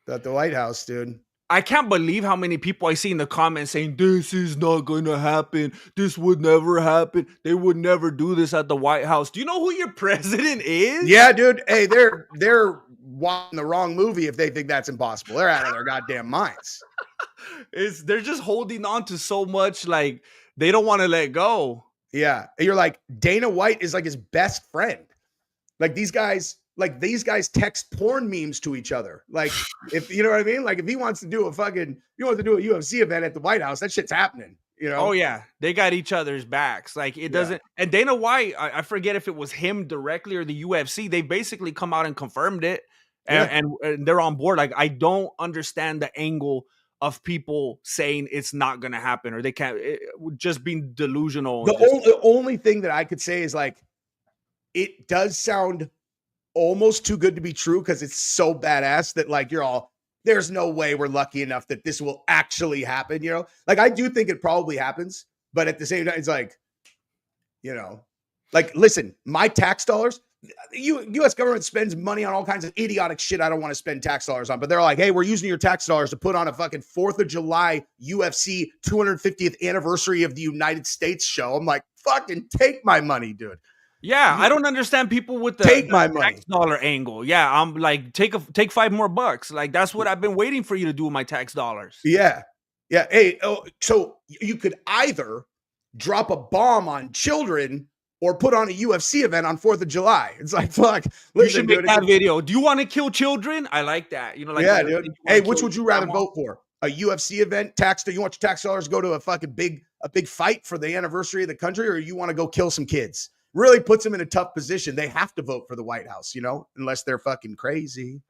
S1: at the White House, dude.
S2: I can't believe how many people I see in the comments saying, this is not going to happen. This would never happen. They would never do this at the White House. Do you know who your president is?
S1: Yeah, dude. Hey, they're watching the wrong movie if they think that's impossible. They're out of their goddamn minds.
S2: They're just holding on to so much, like, they don't want to let go.
S1: Yeah. And you're like, Dana White is like his best friend. Like, these guys text porn memes to each other. Like, if you know what I mean? Like, if he wants to do a UFC event at the White House, that shit's happening. You know?
S2: Oh yeah. They got each other's backs. Like, it doesn't, and Dana White, I forget if it was him directly or the UFC. They basically come out and confirmed it. And they're on board. Like, I don't understand the angle of people saying it's not going to happen, or they can't, just being delusional.
S1: The only thing that I could say is, like, it does sound almost too good to be true, because it's so badass that, like, you're all, there's no way we're lucky enough that this will actually happen. You know, like I do think it probably happens, but at the same time, it's like, you know, like, listen, my tax dollars, the U.S. government spends money on all kinds of idiotic shit I don't want to spend tax dollars on, but they're like, hey, we're using your tax dollars to put on a fucking 4th of July UFC 250th anniversary of the United States show. I'm like, fucking take my money, dude.
S2: Yeah, I don't understand people with the
S1: Take my money.
S2: tax dollar angle. Yeah, I'm like, take $5 more. Like, that's what I've been waiting for you to do with my tax dollars.
S1: Yeah. Yeah. Hey, so you could either drop a bomb on children or put on a UFC event on 4th of July. It's like, fuck.
S2: You should make that video. Do you want to kill children? I like that. You know, like,
S1: yeah, dude. Hey, which would you rather vote for? A UFC event, you want your tax dollars to go to a fucking big fight for the anniversary of the country, or you want to go kill some kids? Really puts them in a tough position. They have to vote for the White House, you know, unless they're fucking crazy.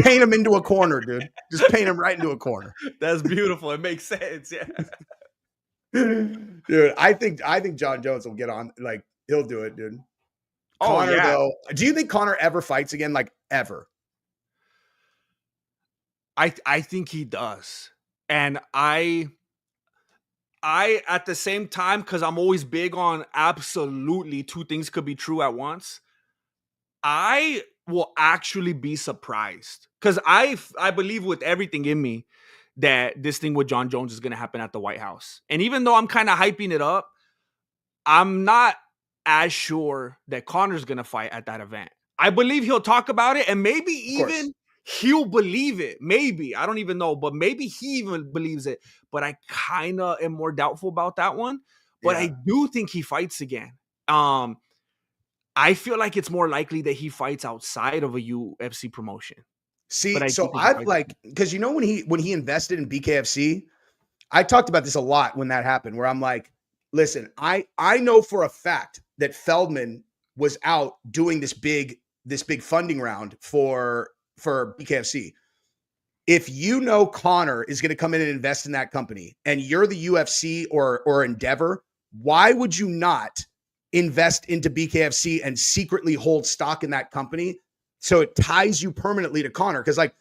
S1: Paint them into a corner, dude. Just paint them right into a corner.
S2: That's beautiful. It makes sense. Yeah.
S1: Dude, I think Jon Jones will get on, like, he'll do it, dude. Conor, though, do you think Conor ever fights again? Like, ever?
S2: I think he does. And I at the same time, because I'm always big on absolutely two things could be true at once, I will actually be surprised. Because I believe with everything in me that this thing with Jon Jones is going to happen at the White House. And even though I'm kind of hyping it up, I'm not as sure that Conor's going to fight at that event. I believe he'll talk about it, and maybe even he'll believe it. Maybe. I don't even know, but maybe he even believes it. But I kind of am more doubtful about that one. But I do think he fights again. I feel like it's more likely that he fights outside of a UFC promotion.
S1: See, so I've like, because you know when he invested in BKFC, I talked about this a lot when that happened, where I'm like, listen, I know for a fact that Feldman was out doing this big funding round for BKFC. If you know Conor is going to come in and invest in that company, and you're the UFC or Endeavor, why would you not invest into BKFC and secretly hold stock in that company? So it ties you permanently to Conor. Cause like,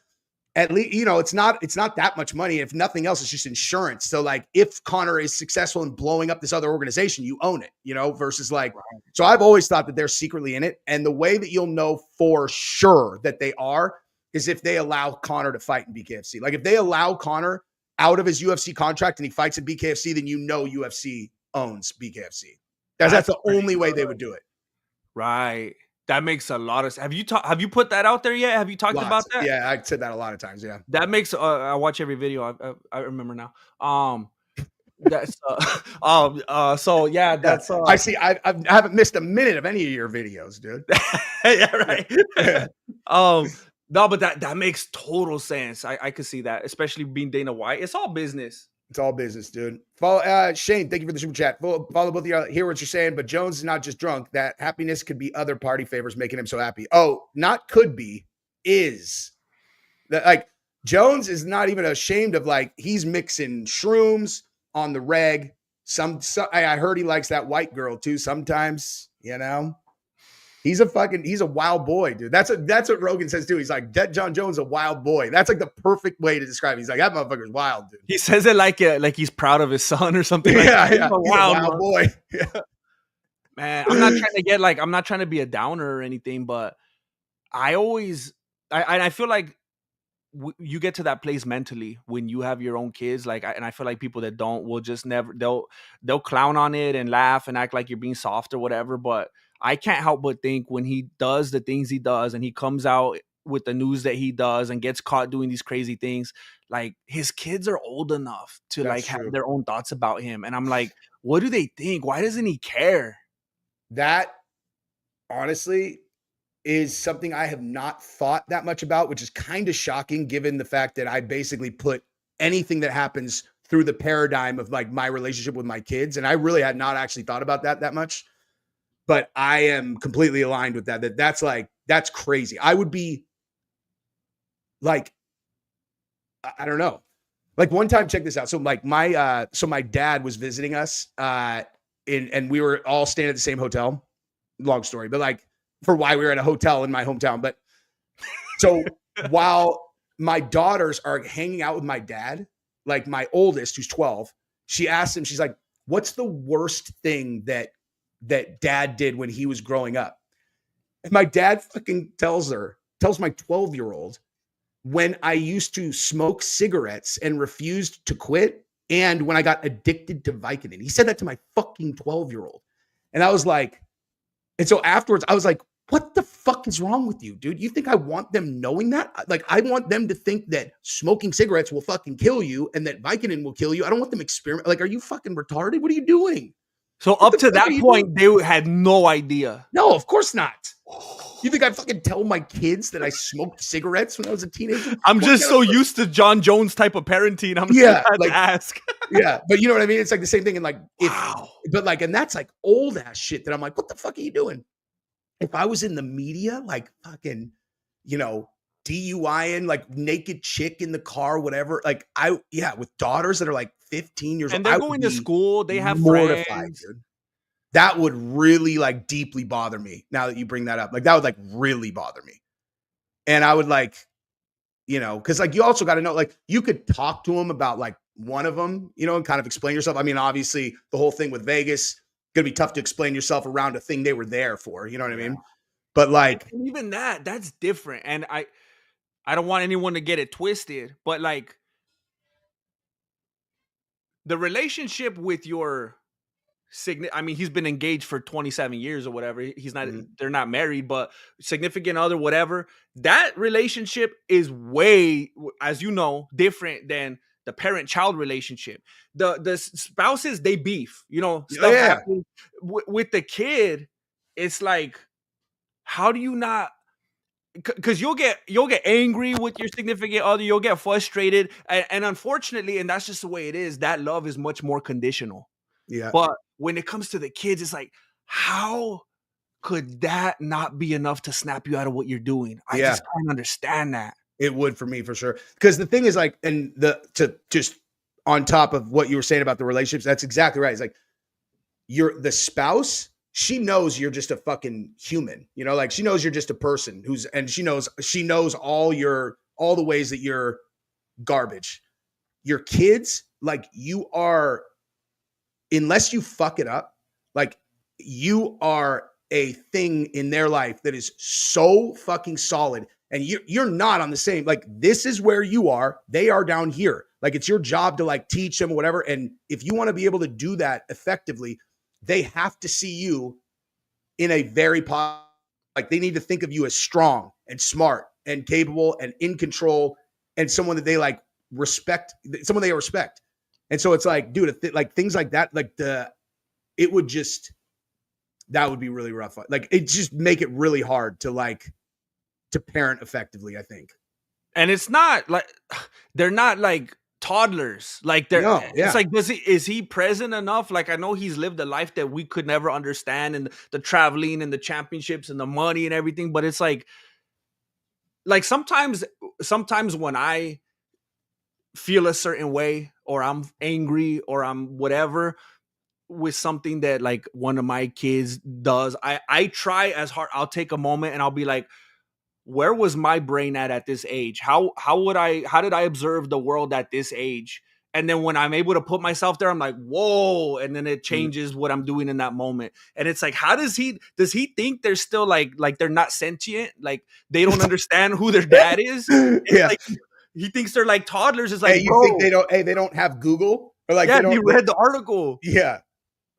S1: at least, you know, it's not that much money. If nothing else, it's just insurance. So like, if Conor is successful in blowing up this other organization, you own it, you know, versus like, so I've always thought that they're secretly in it. And the way that you'll know for sure that they are is if they allow Conor to fight in BKFC. Like if they allow Conor out of his UFC contract and he fights in BKFC, then you know UFC owns BKFC. That's the only way they would do it.
S2: Right. That makes a lot of sense. Have you put that out there yet? Have you talked about that?
S1: Yeah, I said that a lot of times. Yeah.
S2: That makes I watch every video. I remember now. That's so yeah, that's
S1: I see. I haven't missed a minute of any of your videos, dude.
S2: Yeah, right. No, but that makes total sense. I could see that, especially being Dana White. It's all business.
S1: It's all business, dude. Follow Shane. Thank you for the super chat. Follow both of you. Hear what you're saying, but Jones is not just drunk. That happiness could be other party favors making him so happy. Oh, not could be, is. That like Jones is not even ashamed of, like, he's mixing shrooms on the reg. I heard he likes that white girl too. Sometimes, you know. He's a wild boy, dude. That's what Rogan says too. He's like, that Jon Jones, a wild boy. That's like the perfect way to describe it. He's like, that motherfucker's wild, dude.
S2: He says it like he's proud of his son or something.
S1: Yeah,
S2: He's
S1: a wild boy. Yeah.
S2: Man, I'm not trying to be a downer or anything, but I feel like you get to that place mentally when you have your own kids. And I feel like people that don't will just never, they'll clown on it and laugh and act like you're being soft or whatever. But I can't help but think when he does the things he does and he comes out with the news that he does and gets caught doing these crazy things, like, his kids are old enough to have their own thoughts about him. And I'm like, what do they think? Why doesn't he care?
S1: That honestly is something I have not thought that much about, which is kind of shocking given the fact that I basically put anything that happens through the paradigm of like my relationship with my kids. And I really had not actually thought about that much. But I am completely aligned with that. That's crazy. I would be like, I don't know. Like one time, check this out. So like my dad was visiting us and we were all staying at the same hotel. Long story, but like for why we were at a hotel in my hometown. But so while my daughters are hanging out with my dad, like my oldest, who's 12. She asked him, she's like, what's the worst thing that dad did when he was growing up? And my dad fucking tells my 12-year-old, when I used to smoke cigarettes and refused to quit, and when I got addicted to Vicodin. He said that to my fucking 12-year-old. And I was like, and so afterwards I was like, what the fuck is wrong with you, dude? You think I want them knowing that? Like, I want them to think that smoking cigarettes will fucking kill you and that Vicodin will kill you. I don't want them experiment. Like, are you fucking retarded? What are you doing?
S2: So up to that point, they had no idea.
S1: No, of course not. You think I fucking tell my kids that I smoked cigarettes when I was a teenager?
S2: I'm just so used to Jon Jones type of parenting. I'm
S1: like,
S2: to ask.
S1: Yeah, but you know what I mean? It's like the same thing. And like, and that's like old ass shit that I'm like, what the fuck are you doing? If I was in the media, like fucking, DUIing, like naked chick in the car, whatever. Like with daughters that are like 15 years old.
S2: And they're going to school. They have
S1: mortified,
S2: friends.
S1: Dude. That would really like deeply bother me now that you bring that up. Like that would like really bother me. And I would like, because like you also got to know, like you could talk to them about like one of them, and kind of explain yourself. I mean, obviously the whole thing with Vegas, gonna be tough to explain yourself around a thing they were there for. You know what I mean? But like
S2: even that's different. And I don't want anyone to get it twisted, but like the relationship with your I mean, he's been engaged for 27 years or whatever. He's not, they're not married, but significant other, whatever. That relationship is way, as you know, different than the parent-child relationship. The spouses, they beef, stuff happens. With the kid, it's like, how do you not? Because you'll get angry with your significant other, you'll get frustrated, and unfortunately, and that's just the way it is. That love is much more conditional.
S1: Yeah.
S2: But when it comes to the kids, it's like, how could that not be enough to snap you out of what you're doing? I just can't understand that.
S1: It would for me, for sure. Because the thing is like, and to just on top of what you were saying about the relationships, that's exactly right. It's like the spouse, she knows you're just a fucking human, like she knows you're just a person and she knows all the ways that you're garbage. Your kids, like you are, unless you fuck it up, like you are a thing in their life that is so fucking solid, and you're not on the same, like this is where you are, they are down here. Like it's your job to like teach them whatever. And if you want to be able to do that effectively, they have to see you in a very like they need to think of you as strong and smart and capable and in control and someone that they like respect, someone they respect. And so it's like, dude, like things like that, like that would be really rough. Like it just make it really hard to parent effectively, I think.
S2: And it's not like, they're not like toddlers. Like it's like, is he present enough? Like I know he's lived a life that we could never understand, and the traveling and the championships and the money and everything. But it's like sometimes when I feel a certain way, or I'm angry, or I'm whatever with something that like one of my kids does, I try as hard. I'll take a moment and I'll be like, where was my brain at this age? How did I observe the world at this age? And then when I'm able to put myself there, I'm like, whoa. And then it changes what I'm doing in that moment. And it's like, how does he think they're still like they're not sentient? Like they don't understand who their dad is. It's like, he thinks they're like toddlers. It's like,
S1: hey, you think they don't have Google? Or like,
S2: yeah, you read the article.
S1: Yeah.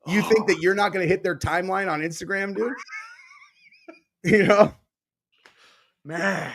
S1: You think that you're not going to hit their timeline on Instagram, dude?
S2: Man.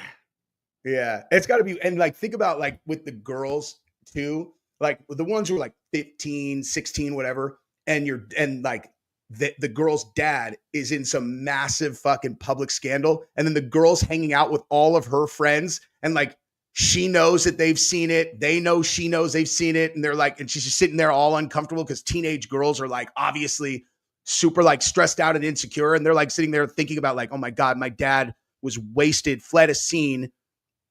S1: Yeah. It's got to be. And like, think about like with the girls too, like the ones who are like 15, 16, whatever. And like the girl's dad is in some massive fucking public scandal. And then the girl's hanging out with all of her friends, and like, she knows that they've seen it. They know she knows they've seen it. And they're like, and she's just sitting there all uncomfortable because teenage girls are like, obviously super like stressed out and insecure. And they're like sitting there thinking about like, oh my God, my dad was wasted, fled a scene,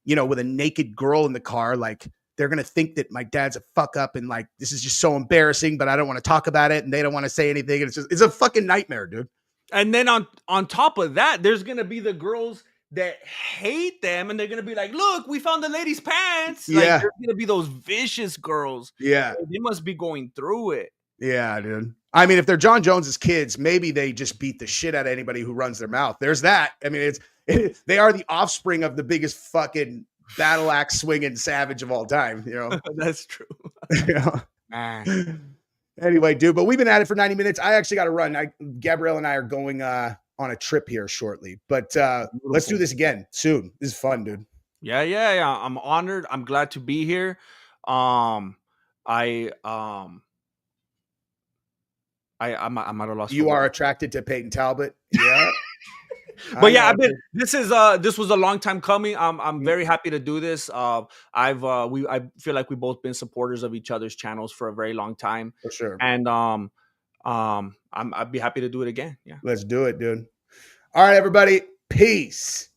S1: with a naked girl in the car. Like they're going to think that my dad's a fuck up. And like, this is just so embarrassing, but I don't want to talk about it. And they don't want to say anything. And it's a fucking nightmare, dude.
S2: And then on top of that, there's going to be the girls that hate them, and they're gonna be like, "Look, we found the lady's pants."
S1: Yeah.
S2: Like, there's gonna be those vicious girls.
S1: Yeah.
S2: They must be going through it.
S1: Yeah, dude. I mean, if they're Jon Jones's kids, maybe they just beat the shit out of anybody who runs their mouth. There's that. I mean, they are the offspring of the biggest fucking battle axe swinging savage of all time. You know,
S2: That's true.
S1: You know?
S2: Man.
S1: Anyway, dude, but we've been at it for 90 minutes. I actually got to run. Gabrielle and I are going on a trip here shortly, but let's do this again soon. This is fun, dude.
S2: Yeah. I'm honored. I'm glad to be here. I might have lost.
S1: You are attracted to Peyton Talbot. Yeah.
S2: But yeah, this was a long time coming. I'm very happy to do this. I feel like we've both been supporters of each other's channels for a very long time.
S1: For sure.
S2: And I'd be happy to do it again. Yeah.
S1: Let's do it, dude. All right, everybody. Peace.